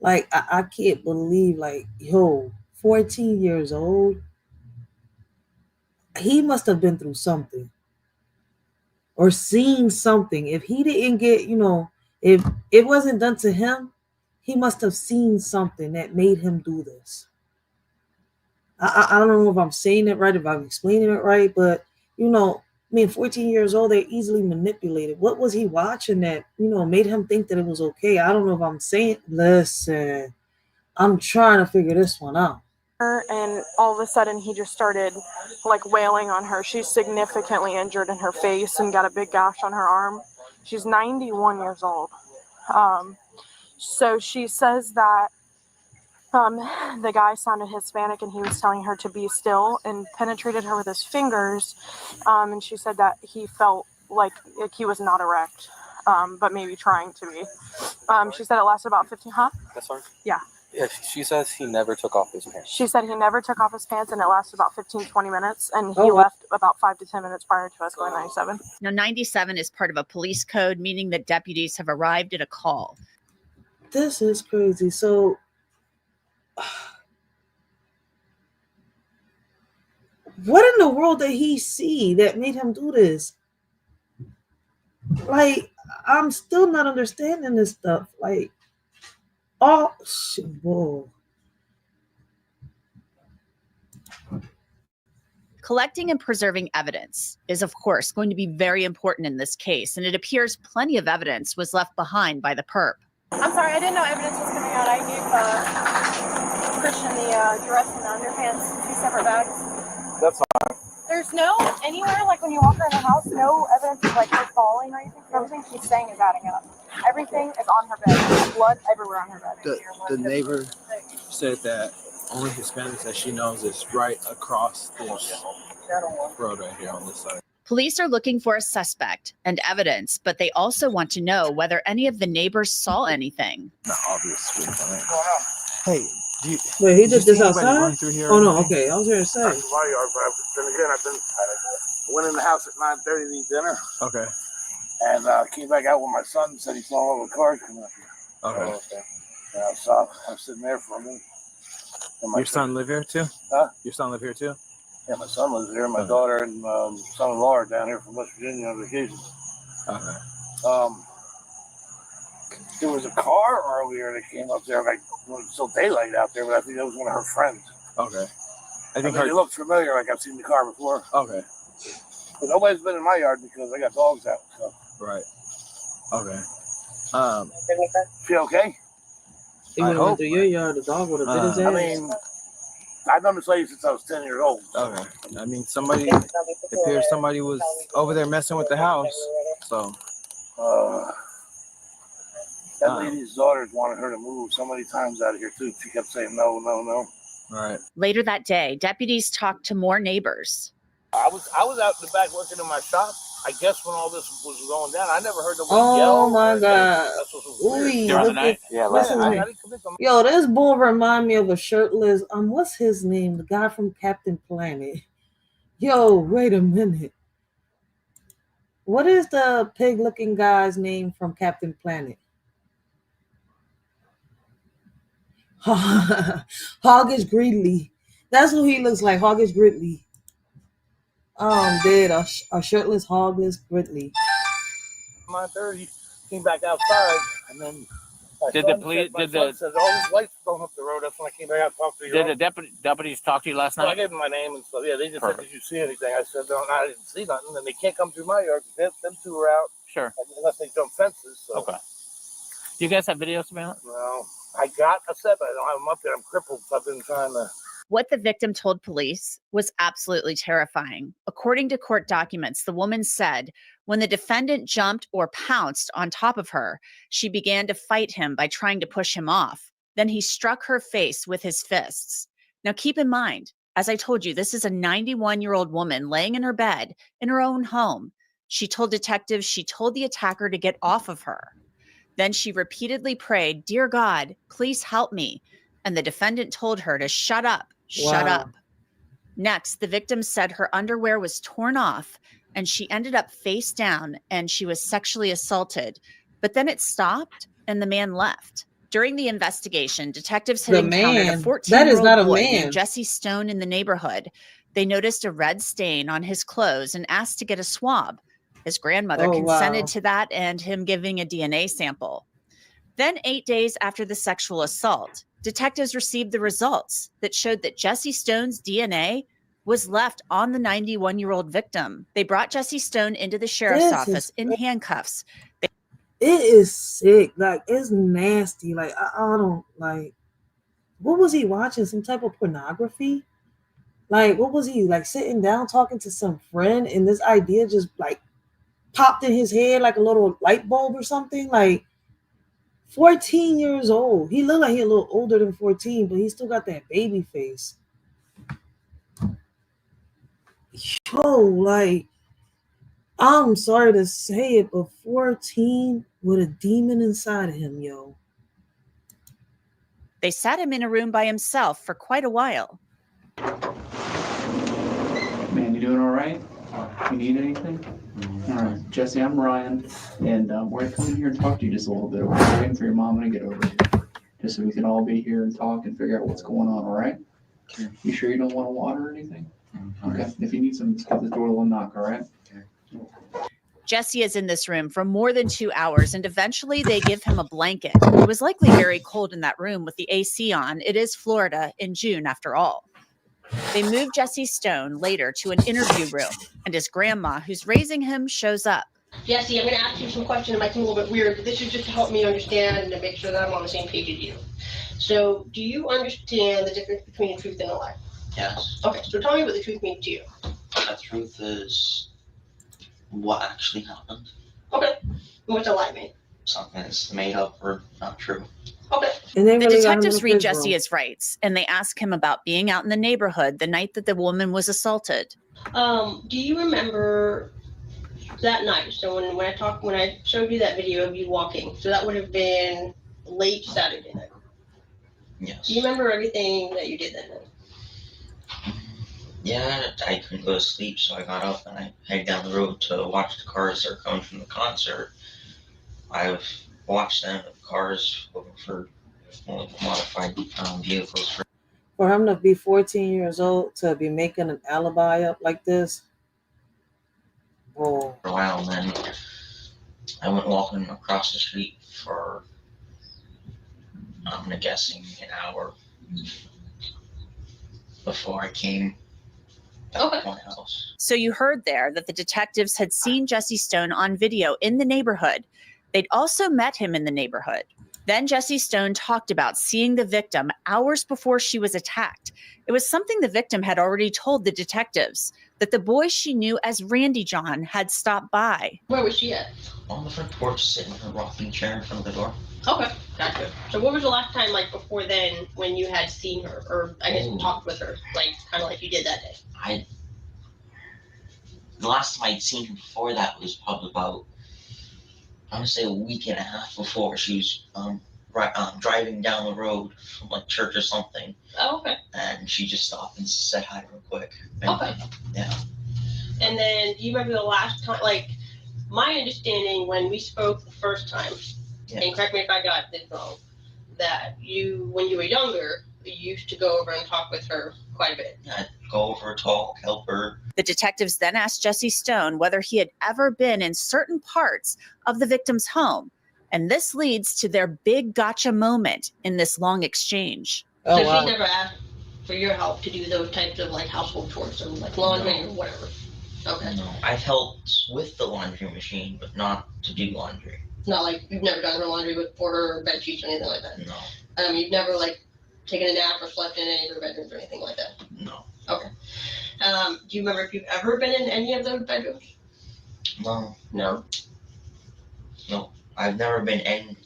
Like I can't believe, like, yo, 14 years old. He must have been through something or seen something. If he didn't get, if it wasn't done to him, he must have seen something that made him do this. I don't know if I'm saying it right, if I'm explaining it right, but 14 years old, they're easily manipulated. What was he watching that, made him think that it was okay? I don't know if I'm saying, listen, I'm trying to figure this one out. And all of a sudden he just started like wailing on her. She's significantly injured in her face and got a big gash on her arm. She's 91 years old. So she says that the guy sounded Hispanic and he was telling her to be still and penetrated her with his fingers. And she said that he felt like he was not erect, but maybe trying to be. She said it lasted about 15, That's fine. Yeah. Yeah, she says he never took off his pants. She said he never took off his pants and it lasted about 15-20 minutes and he left about 5 to 10 minutes prior to us going 97. Now, 97 is part of a police code, meaning that deputies have arrived at a call. This is crazy. So what in the world did he see that made him do this? Like, I'm still not understanding this stuff. Like, oh shit, whoa. Collecting and preserving evidence is, of course, going to be very important in this case, and it appears plenty of evidence was left behind by the perp. I'm sorry, I didn't know evidence was coming out. I gave Christian the dress and the underpants, 2 separate bags. That's fine. There's no, anywhere, like when you walk around the house, no evidence of like her falling or anything. Everything she's saying is adding up. Everything is on her bed. There's blood everywhere on her bed. The neighbor said that only Hispanics that she knows is right across this road right here on this side. Police are looking for a suspect and evidence, but they also want to know whether any of the neighbors saw anything. Not obviously. Hey, wait, he did this outside? Oh no, anything? okay. I was going to say. That's my yard, but then again, I went in the house at 9:30 to eat dinner. Okay. And came back out with my son and said he saw all the cars coming up here. Okay. And I was sitting there for a minute. Your son live here too? Huh? Your son live here too? Yeah, my son lives here. My daughter and son-in-law are down here from West Virginia on vacation. Okay. There was a car earlier that came up there, like, it was still daylight out there, but I think that was one of her friends. Okay. I mean, it looks familiar, like I've seen the car before. Okay. But nobody's been in my yard because I got dogs out. So. Right. Okay. Feel okay? He would have went through your yard. The dog would have bit his ass. I mean, I've known this lady since I was 10 years old. Okay. I mean, it appears somebody was over there messing with the house. So. That lady's daughters wanted her to move so many times out of here too. She kept saying no, no, no. Right. Later that day, deputies talked to more neighbors. I was out in the back working in my shop. I guess when all this was going down, I never heard nobody yell. Oh my God. Last night. Yo, this boy remind me of a shirtless, what's his name? The guy from Captain Planet. Yo, wait a minute. What is the pig-looking guy's name from Captain Planet? Hoggish Gridley. That's who he looks like, Hoggish Gridley. I'm dead. A shirtless Hoggish Gridley. 9:30, came back outside, and then Did the police? Did the said all these lights going up the road? That's when I came back out and talked to you. did the deputies talk to you last So I night? gave them my name and stuff. Yeah, they just Perfect. said, "Did you see anything?" I said, "No, I didn't see nothing." And they can't come through my yard because them two are out. Sure. Unless they jump fences. So. Okay. Do you guys have video surveillance? No, I got a set, but I don't have them up there. I'm crippled. So I've been trying to. What the victim told police was absolutely terrifying. According to court documents, the woman said when the defendant jumped or pounced on top of her, she began to fight him by trying to push him off. Then he struck her face with his fists. Now, keep in mind, as I told you, this is a 91-year-old woman laying in her bed in her own home. She told detectives she told the attacker to get off of her. Then she repeatedly prayed, "Dear God, please help me." And the defendant told her to shut up. Shut Wow. up. Next, the victim said her underwear was torn off and she ended up face down and she was sexually assaulted. But then it stopped and the man left. During the investigation, detectives had The encountered man? a 14-year-old That is not a boy man. named Jesse Stone in the neighborhood. They noticed a red stain on his clothes and asked to get a swab. His grandmother Oh, consented wow. to that and him giving a DNA sample. Then 8 days after the sexual assault, detectives received the results that showed that Jesse Stone's DNA was left on the 91-year-old victim. They brought Jesse Stone into the sheriff's This office is- in handcuffs. It is sick. Like, it's nasty. Like, I don't, like, what was he watching? Some type of pornography? Like, what was he, like, sitting down talking to some friend and this idea just, like, popped in his head like a little light bulb or something? Like, 14 years old. He looked like he a little older than 14, but he still got that baby face. Yo, like, I'm sorry to say it, but 14 with a demon inside of him, yo. They sat him in a room by himself for quite a while. Man, you doing all right? You need anything? All right, Jesse, I'm Ryan, and we're gonna come in here and talk to you just a little bit. We're waiting for your mom to get over here, just so we can all be here and talk and figure out what's going on. All right? You sure you don't want water or anything? Okay. If you need some, just give the door a little knock. All right? Jesse is in this room for more than 2 hours, and eventually they give him a blanket. It was likely very cold in that room with the AC on. It is Florida in June, after all. They move Jesse Stone later to an interview room, and his grandma, who's raising him, shows up. Jesse, I'm going to ask you some questions. It might seem a little bit weird, but this is just to help me understand and to make sure that I'm on the same page as you. So, do you understand the difference between a truth and a lie? Yes. Okay, so tell me what the truth means to you. The truth is what actually happened. Okay. And what's a lie mean? Something that's made up or not true. Okay. And they The really got him in detectives the read fridge Jesse room. his rights, and they ask him about being out in the neighborhood the night that the woman was assaulted. Do you remember that night? So when I showed you that video of you walking, so that would have been late Saturday night. Yes. Do you remember everything that you did that night? Yeah, I couldn't go to sleep, so I got up and I headed down the road to watch the cars that are coming from the concert. I've watched them, the cars looking for modified vehicles. For him to be 14 years old, to be making an alibi up like this. Oh. For a while, and then I went walking across the street for, I'm guessing, an hour. before I came back to my house. So you heard there that the detectives had seen Jesse Stone on video in the neighborhood. They'd also met him in the neighborhood. Then Jesse Stone talked about seeing the victim hours before she was attacked. It was something the victim had already told the detectives, that the boy she knew as Randy John had stopped by. Where was she at? On the front porch, sitting in her rocking chair in front of the door. Okay, gotcha. So what was the last time, like before then, when you had seen her, or I guess talked with her, like kind of like you did that day? The last time I'd seen her before that was probably about, I would say, a week and a half before. She was driving down the road from like church or something. Oh, okay. And she just stopped and said hi real quick. Okay. Yeah. And then do you remember the last time, like my understanding when we spoke the first time, and correct me if I got this wrong, that you, when you were younger, you used to go over and talk with her quite a bit. I'd go over, talk, help her. The detectives then asked Jesse Stone whether he had ever been in certain parts of the victim's home. And this leads to their big gotcha moment in this long exchange. So she never asked for your help to do those types of like household chores, or like laundry or whatever? Okay. No, I've helped with the laundry machine, but not to do laundry. Not like you've never done her laundry for her, or bed sheets or anything like that? No. You've never like taken a nap or slept in any of her bedrooms or anything like that? No. Okay. Do you remember if you've ever been in any of those bedrooms? No. No. No. I've never been in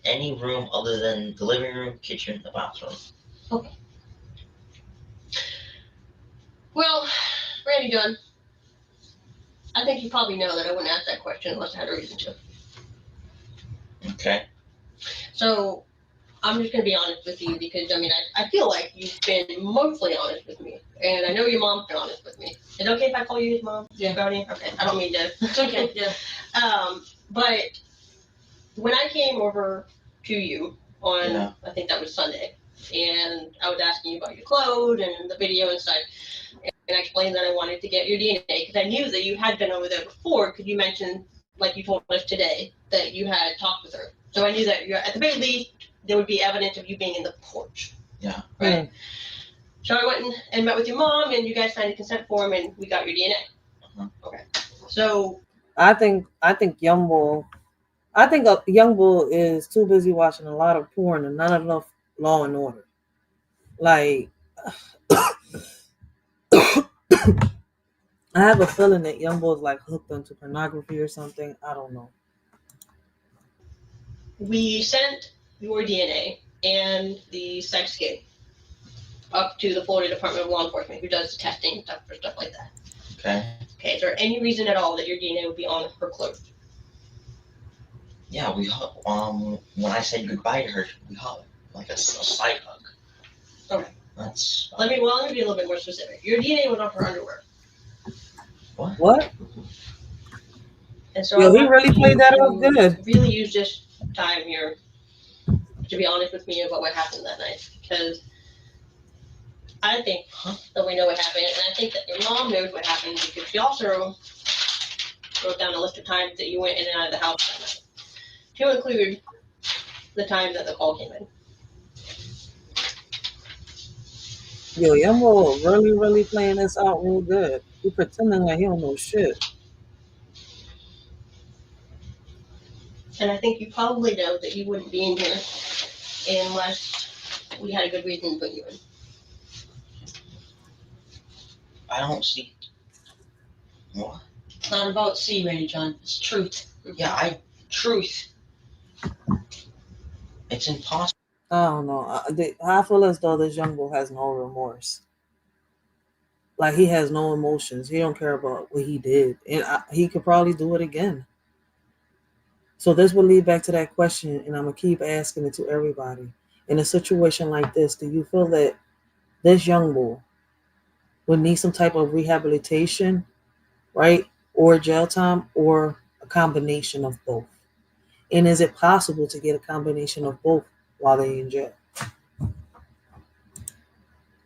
any room other than the living room, kitchen, the bathroom. Okay. Well, Randy John, I think you probably know that I wouldn't ask that question unless I had a reason to. Okay. So I'm just going to be honest with you because, I mean, I feel like you've been mostly honest with me. And I know your mom's been honest with me. Is it okay if I call you his mom? Yeah. Brownie? Okay. I don't mean to. It's okay. Yeah. But when I came over to you on, I think that was Sunday, and I was asking you about your clothes and the video and stuff, and I explained that I wanted to get your DNA because I knew that you had been over there before because you mentioned, like you told us today, that you had talked with her. So I knew that at the very least, there would be evidence of you being in the porch. Yeah. Right. So I went and met with your mom, and you guys signed a consent form, and we got your DNA. Okay. So I think young bull is too busy watching a lot of porn and not enough Law and Order. Like, I have a feeling that young bull is like hooked onto pornography or something. I don't know. We sent your DNA and the sex kit up to the Florida Department of Law Enforcement, who does the testing stuff for stuff like that. Okay. Okay. Is there any reason at all that your DNA would be on her clothes? Yeah, we when I said goodbye to her, we hugged, like a slight hug. Okay. That's. Let me be a little bit more specific. Your DNA was on her underwear. What? And so Yo, he really played that off good. Really use this time here to be honest with me about what happened that night, because I think that we know what happened, and I think that your mom knows what happened because she also wrote down a list of times that you went in and out of the house that night, to include the time that the call came in. Yo, Yumbo really playing this out real good. He pretending like he don't know shit. And I think you probably know that you wouldn't be in here unless we had a good reason to put you in. I don't see. What? It's not about see, Randy John. It's truth. Yeah, truth. It's impossible. I don't know. I feel as though this young boy has no remorse. Like, he has no emotions. He don't care about what he did. And he could probably do it again. So this will lead back to that question, and I'm going to keep asking it to everybody. In a situation like this, do you feel that this young boy would need some type of rehabilitation, right? Or jail time, or a combination of both? And is it possible to get a combination of both while they're in jail?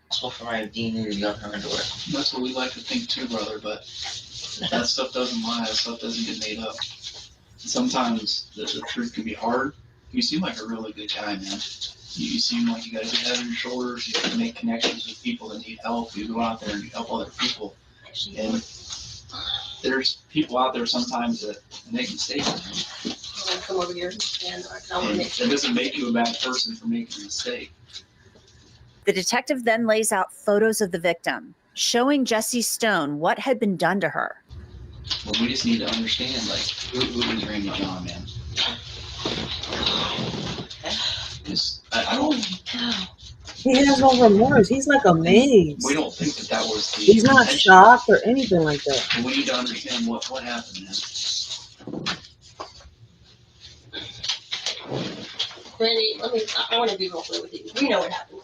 Possible for my DNA to be on her underwear. That's what we like to think too, brother, but that stuff doesn't lie. That stuff doesn't get made up. Sometimes the truth can be hard. You seem like a really good guy, man. You seem like you got a good head on your shoulders. You can make connections with people that need help. You go out there and you help other people. And there's people out there sometimes that make mistakes. I'm gonna come over here and I want to And make sure. it doesn't make you a bad person for making a mistake. The detective then lays out photos of the victim, showing Jessie Stone what had been done to her. Well, we just need to understand, like, who is Randy John, man? I don't. He has no remorse. He's like amazed. We don't think that was the. He's not intention. shocked or anything like that. But we need to understand what happened, man. Randy, I want to be real clear with you. We know what happened.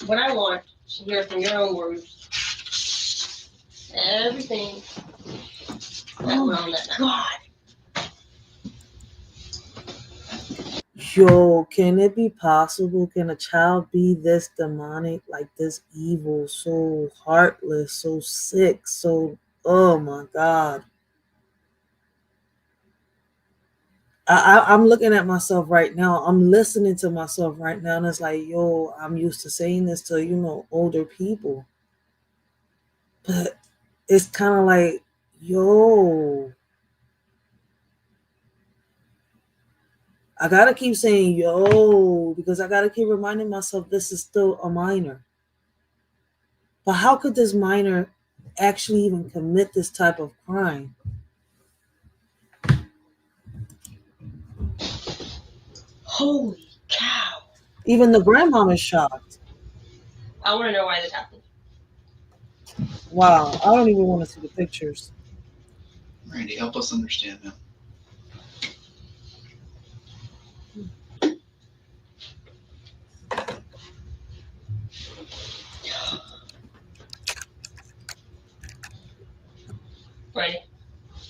What I want to hear from your own words, everything that went on that night. Yo, can it be possible? Can a child be this demonic, like this evil, so heartless, so sick, so, oh my God. I'm looking at myself right now. I'm listening to myself right now. And it's like, yo, I'm used to saying this to, older people. But it's kind of like, yo, I got to keep saying, yo, because I got to keep reminding myself this is still a minor. But how could this minor actually even commit this type of crime? Holy cow. Even the grandmom is shocked. I want to know why this happened. Wow, I don't even want to see the pictures. Randy, help us understand, man.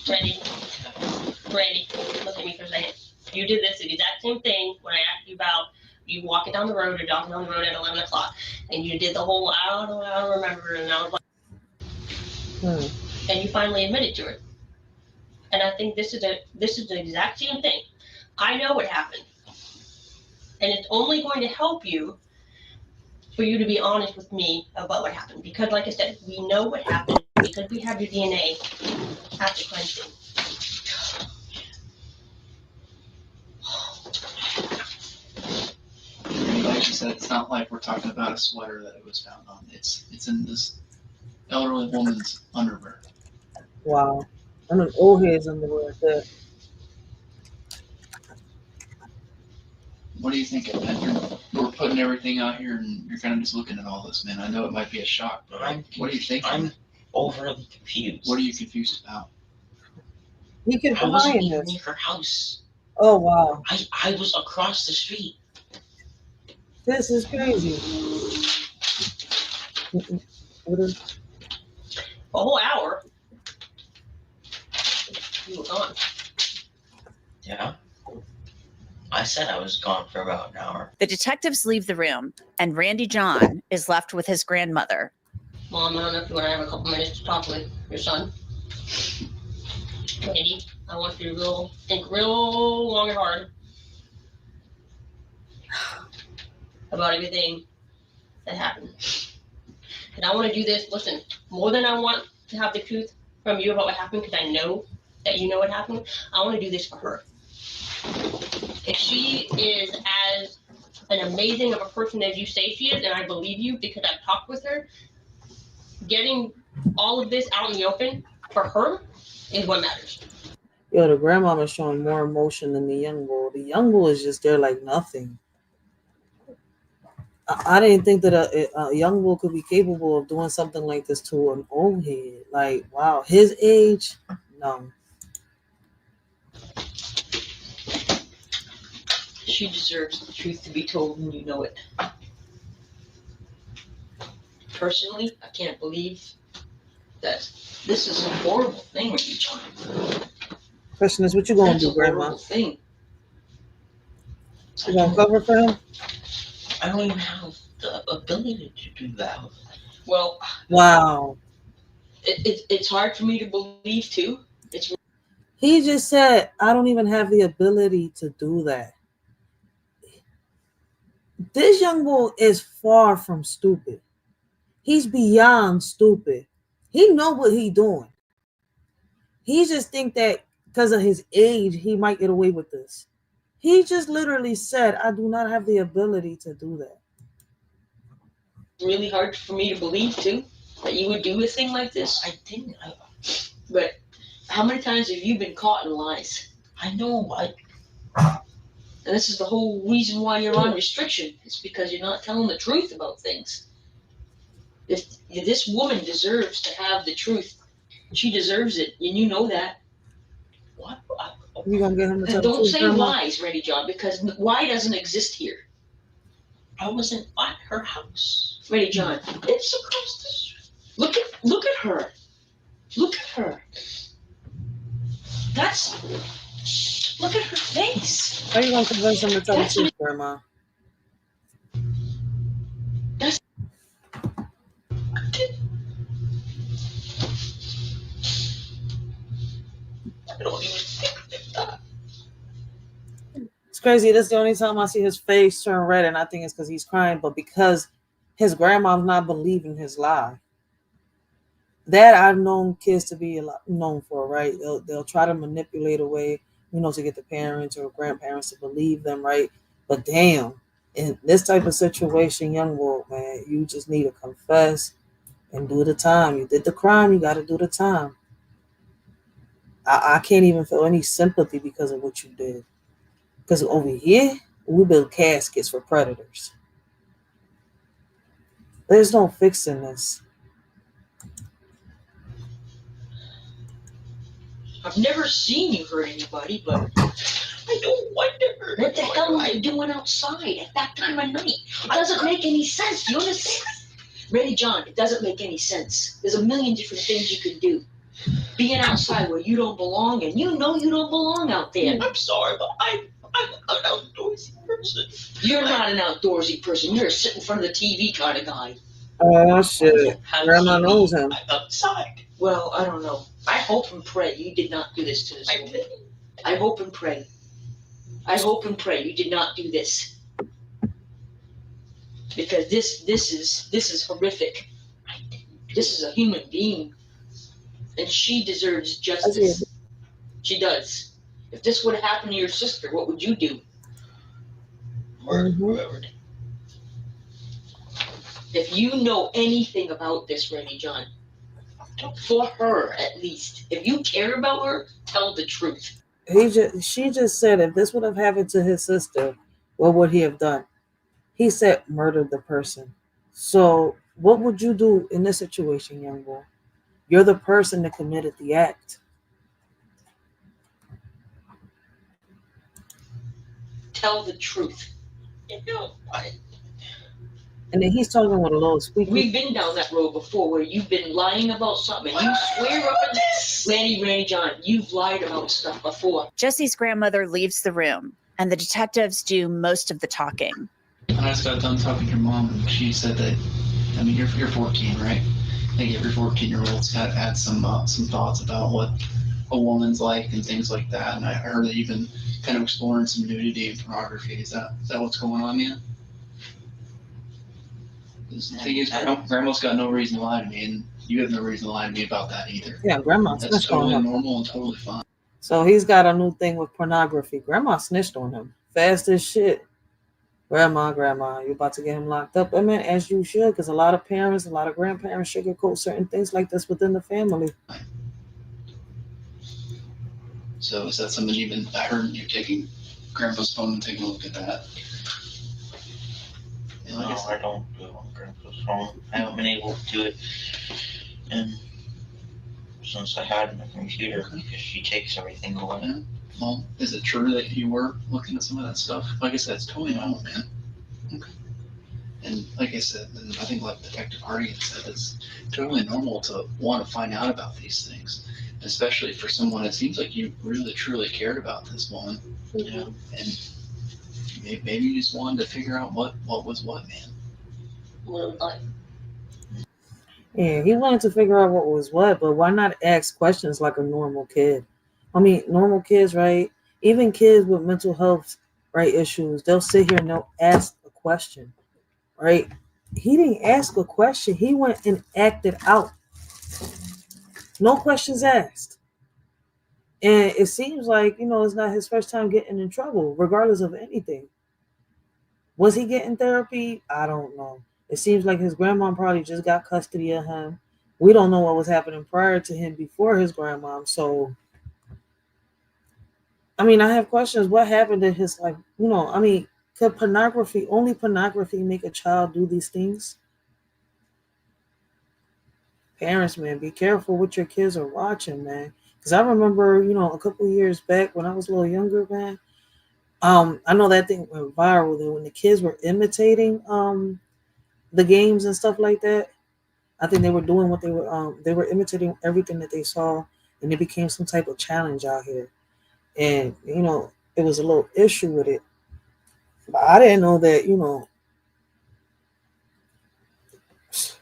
Randy, look at me for a second. You did this exact same thing when I asked you about you walking down the road or jogging down the road at 11 o'clock. And you did the whole, I don't remember. And I was like, and you finally admitted to it. And I think this is the exact same thing. I know what happened. And it's only going to help you for you to be honest with me about what happened. Because like I said, we know what happened because we have your DNA at the crime scene. Like you said, it's not like we're talking about a sweater that it was found on. It's in this elderly woman's underwear. Wow. I'm an old head's underwear at that. What do you think? We're putting everything out here, and you're kind of just looking at all this, man. I know it might be a shock, but what do you think? I'm overly confused. What are you confused about? He kept I wasn't denying even this. near her house. Oh, wow. I was across the street. This is crazy. A whole hour. You were gone. Yeah. I said I was gone for about an hour. The detectives leave the room, and Randy John is left with his grandmother. Mom, I don't know if you want to have a couple minutes to talk with your son. Randy, I want you to think real long and hard about everything that happened. And I want to do this, listen, more than I want to have the truth from you about what happened, because I know that you know what happened, I want to do this for her. If she is as an amazing of a person as you say she is, and I believe you because I've talked with her, getting all of this out in the open for her is what matters. Yo, the grandmama is showing more emotion than the young bull. The young bull is just there like nothing. I didn't think that a young bull could be capable of doing something like this to an old head. Like, wow, his age? No. She deserves the truth to be told, and you know it. Personally, I can't believe that this is a horrible thing with you, John. Question is, what you gonna do, Grandma? Thing. You gonna cover for him? I don't even have the ability to do that. Well, wow. It's hard for me to believe too. He just said, I don't even have the ability to do that. This young boy is far from stupid. He's beyond stupid. He know what he doing. He just think that because of his age, he might get away with this. He just literally said, I do not have the ability to do that. Really hard for me to believe, too, that you would do a thing like this. I didn't. But how many times have you been caught in lies? I know. And this is the whole reason why you're on restriction. It's because you're not telling the truth about things. If this woman deserves to have the truth, she deserves it, and you know that. What? You gonna get him to tell Don't the truth, say Grandma? lies, Ready John, because why doesn't exist here. I wasn't at her house. Ready John, it's across the street. Look at her. Look at her. Look at her face. How are you gonna convince him to tell the truth, Grandma? I don't even think that. It's crazy. This is the only time I see his face turn red, and I think it's because he's crying, but because his grandma's not believing his lie. That I've known kids to be known for, right? They'll try to manipulate a way, to get the parents or grandparents to believe them, right? But damn, in this type of situation, young world, man, you just need to confess and do the time. You did the crime, you got to do the time. I can't even feel any sympathy because of what you did. Because over here, we build caskets for predators. There's no fixing this. I've never seen you hurt anybody, but I don't wonder. What the hell are you doing outside at that time of night? It doesn't make any sense. Do you understand? Ready, John, it doesn't make any sense. There's a million different things you can do. Being outside where you don't belong, and you know you don't belong out there. I'm sorry, but I'm an outdoorsy person. You're not an outdoorsy person. You're a sit in front of the TV kind of guy. Oh, shit. Grandma knows him. I'm outside. Well, I don't know. I hope and pray you did not do this to this woman. I hope and pray. I hope and pray you did not do this. Because this is horrific. This is a human being. And she deserves justice. She does. If this would have happened to your sister, what would you do? Murder. If you know anything about this, Ready John, for her at least, if you care about her, tell the truth. She just said if this would have happened to his sister, what would he have done? He said murdered the person. So what would you do in this situation, young boy? You're the person that committed the act. Tell the truth. And then he's talking with a little squeaky. We've been down that road before where you've been lying about something. You swear up and Randy John, you've lied about stuff before. Jesse's grandmother leaves the room, and the detectives do most of the talking. I just got done talking to your mom, and she said that, you're 14, right? I think every 14-year-old's had some thoughts about what a woman's like and things like that. And I heard that you've been kind of exploring some nudity and pornography. Is that what's going on, man? The thing is, Grandma's got no reason to lie to me, and you have no reason to lie to me about that either. Yeah, Grandma That's snitched totally on him. normal and totally fine. So he's got a new thing with pornography. Grandma snitched on him. Fast as shit. Grandma, you about to get him locked up. As you should, because a lot of parents, a lot of grandparents sugarcoat certain things like this within the family. So is that something I heard you taking Grandpa's phone and taking a look at that? No, I don't do it on Grandpa's phone. I haven't been able to do it since I had my computer, because she takes everything away. Yeah. Well, is it true that you were looking at some of that stuff? Like I said, it's totally normal, man. Okay. And like I said, and I think like Detective Hardy said, it's totally normal to want to find out about these things, especially for someone it seems like you really truly cared about this woman. Mm-hmm. And maybe you just wanted to figure out what was what, man. Yeah, he wanted to figure out what was what, but why not ask questions like a normal kid? Normal kids, right? Even kids with mental health, right, issues, they'll sit here and they'll ask a question, right? He didn't ask a question. He went and acted out. No questions asked. And it seems like, it's not his first time getting in trouble, regardless of anything. Was he getting therapy? I don't know. It seems like his grandma probably just got custody of him. We don't know what was happening prior to him before his grandma. So, I have questions. What happened in his life? Could only pornography make a child do these things? Parents, man, be careful what your kids are watching, man. Because I remember, a couple years back when I was a little younger, man, I know that thing went viral that when the kids were imitating the games and stuff like that. I think they were doing what they were imitating everything that they saw, and it became some type of challenge out here. And it was a little issue with it. But I didn't know that,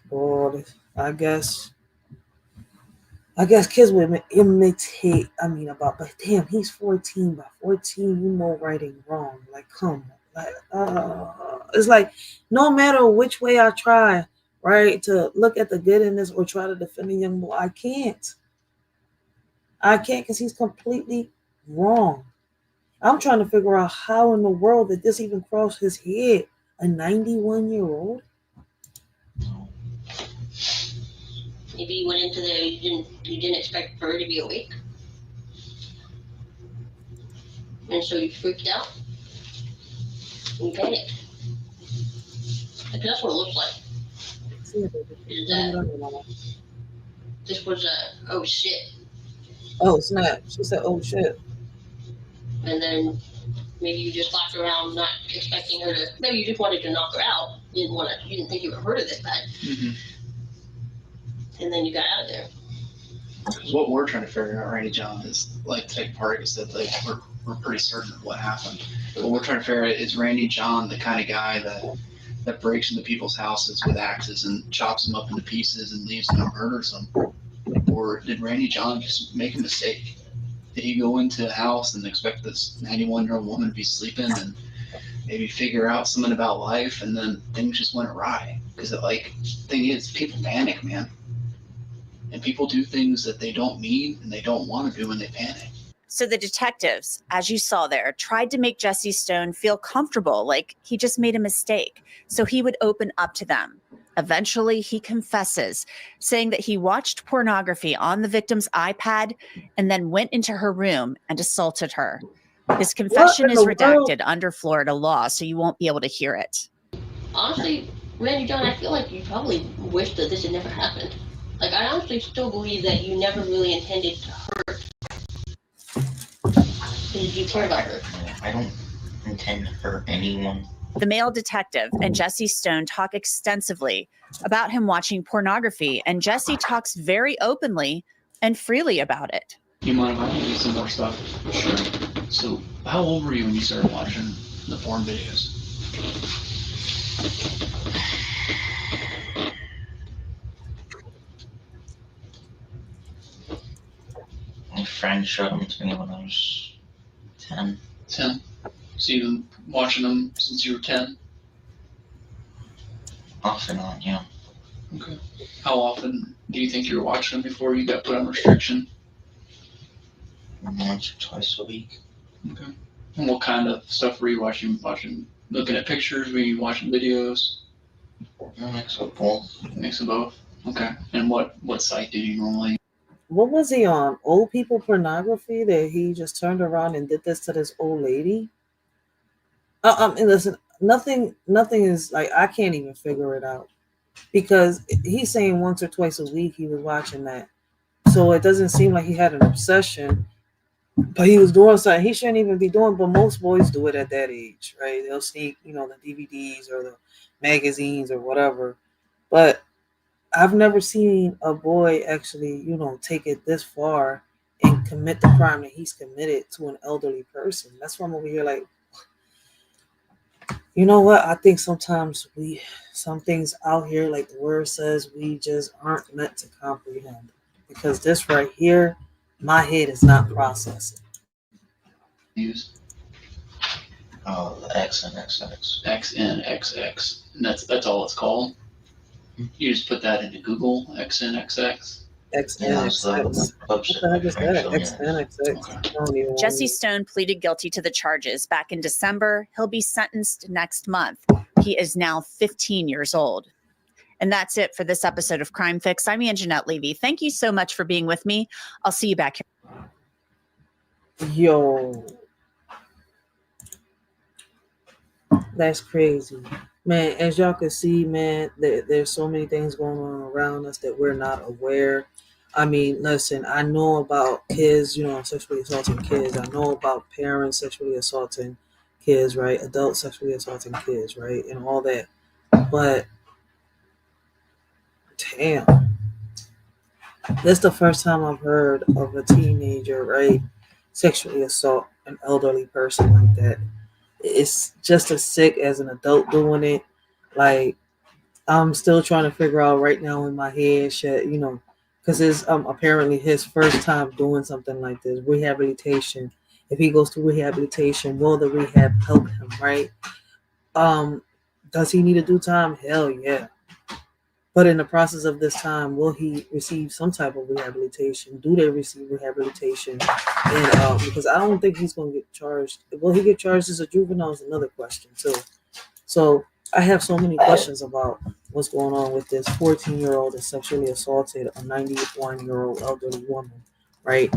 boy, I guess kids would imitate. But damn, he's 14. By 14, right and wrong. Like, come on. It's like no matter which way I try, right, to look at the good in this or try to defend a young boy, I can't because he's completely wrong. I'm trying to figure out how in the world did this even cross his head. A 91-year-old? Maybe you went into there, you didn't expect her to be awake. And so you freaked out. And you panicked. Because that's what it looks like. Is that this was oh shit. Oh snap. She said, oh shit. And then maybe you just slapped her around not expecting her to, maybe you just wanted to knock her out. You didn't think you would hurt her this bad. Mm-hmm. And then you got out of there. What we're trying to figure out, Randy John, is like Tech Party said, like we're pretty certain of what happened. What we're trying to figure out is Randy John the kind of guy that breaks into people's houses with axes and chops them up into pieces and leaves them and murders them? Or did Randy John just make a mistake? Did he go into a house and expect this 91-year-old woman to be sleeping and maybe figure out something about life, and then things just went awry? Because thing is, people panic, man. And people do things that they don't mean and they don't want to do when they panic. So the detectives, as you saw there, tried to make Jesse Stone feel comfortable, like he just made a mistake, so he would open up to them. Eventually, he confesses, saying that he watched pornography on the victim's iPad and then went into her room and assaulted her. His confession is redacted under Florida law, so you won't be able to hear it. Honestly, Randy John, I feel like you probably wish that this had never happened. Like, I honestly still believe that you never really intended to hurt. Because you care about her. I don't intend to hurt anyone. The male detective and Jesse Stone talk extensively about him watching pornography, and Jesse talks very openly and freely about it. You mind if I give you some more stuff? Sure. So, how old were you when you started watching the porn videos? My friend showed them to me when I was 10. 10? So you've been watching them since you were 10? Off and on, yeah. Okay. How often do you think you were watching them before you got put on restriction? Once or twice a week. Okay. And what kind of stuff were you watching? Looking at pictures? Were you watching videos? A mix of both. Mix of both? Okay. And what site did you normally? What was he on? Old people pornography that he just turned around and did this to this old lady? And listen, nothing is like, I can't even figure it out, because he's saying once or twice a week he was watching that. So it doesn't seem like he had an obsession, but he was doing something he shouldn't even be doing. But most boys do it at that age, right? They'll sneak, the DVDs or the magazines or whatever. But I've never seen a boy actually, take it this far and commit the crime that he's committed to an elderly person. That's why I'm over here like, you know what? I think sometimes some things out here, like the word says, we just aren't meant to comprehend. Because this right here, my head is not processing. Use. Oh, the XNXX. XNXX. And that's all it's called. You just put that into Google, XNXX. XNXX. What the heck is that? XNXX. I don't even Jesse want Stone pleaded guilty to the charges back in December. He'll be sentenced next month. He is now 15 years old. And that's it for this episode of Crime Fix. I'm Anjanette Levy. Thank you so much for being with me. I'll see you back here. Yo. That's crazy. Man, as y'all can see, man, there's so many things going on around us that we're not aware. I mean, listen, I know about kids, sexually assaulting kids. I know about parents sexually assaulting kids, right? Adults sexually assaulting kids, right? And all that. But, damn. That's the first time I've heard of a teenager, right? Sexually assault an elderly person like that. It's just as sick as an adult doing it. Like, I'm still trying to figure out right now in my head, because it's apparently his first time doing something like this. Rehabilitation. If he goes through rehabilitation, will the rehab help him, right? Does he need to do time? Hell yeah. But in the process of this time, will he receive some type of rehabilitation? Do they receive rehabilitation? And because I don't think he's going to get charged. Will he get charged as a juvenile is another question too. So I have so many questions about what's going on with this 14-year-old that sexually assaulted a 91-year-old elderly woman, right?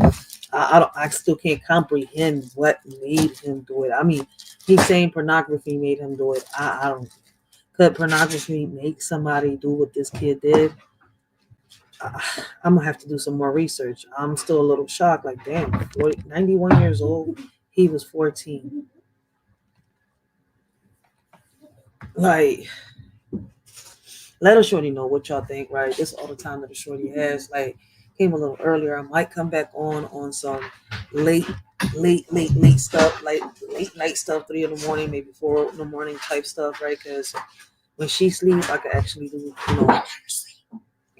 I still can't comprehend what made him do it. I mean, he's saying pornography made him do it. I don't. Could pornography make somebody do what this kid did? I'm gonna have to do some more research. I'm still a little shocked. Like, damn, 91 years old. He was 14. Like, let a shorty know what y'all think, right? This is all the time that a shorty has. Like, came a little earlier. I might come back on some late stuff, like late night stuff, 3 a.m, maybe 4 a.m type stuff, right? Because when she sleeps, I can actually do,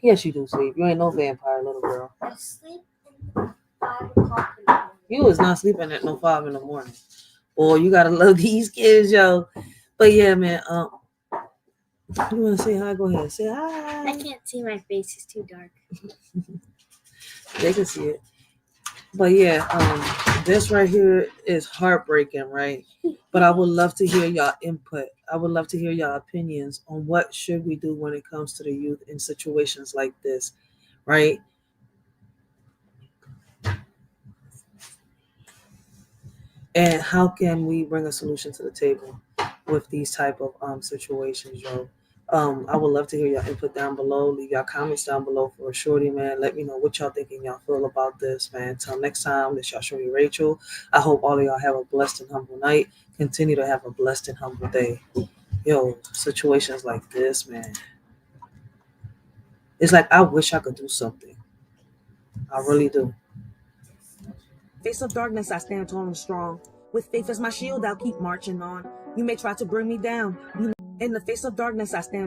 Yes, you do sleep. You ain't no vampire, little girl. I sleep at 5 o'clock in the morning. You was not sleeping at no 5 a.m. Boy, you gotta love these kids, yo. But yeah, man. You wanna say hi? Go ahead. Say hi. I can't see my face; it's too dark. They can see it. But yeah, this right here is heartbreaking, right? But I would love to hear y'all input. I would love to hear y'all opinions on what should we do when it comes to the youth in situations like this, right? And how can we bring a solution to the table with these type of situations, yo? I would love to hear y'all input down below. Leave y'all comments down below for Shorty, man. Let me know what y'all think and y'all feel about this, man. Until next time, this y'all Shorty Rachel. I hope all of y'all have a blessed and humble night. Continue to have a blessed and humble day. Yo, situations like this, man. It's like I wish I could do something. I really do. Face of darkness, I stand tall and strong. With faith as my shield, I'll keep marching on. You may try to bring me down. In the face of darkness, I stand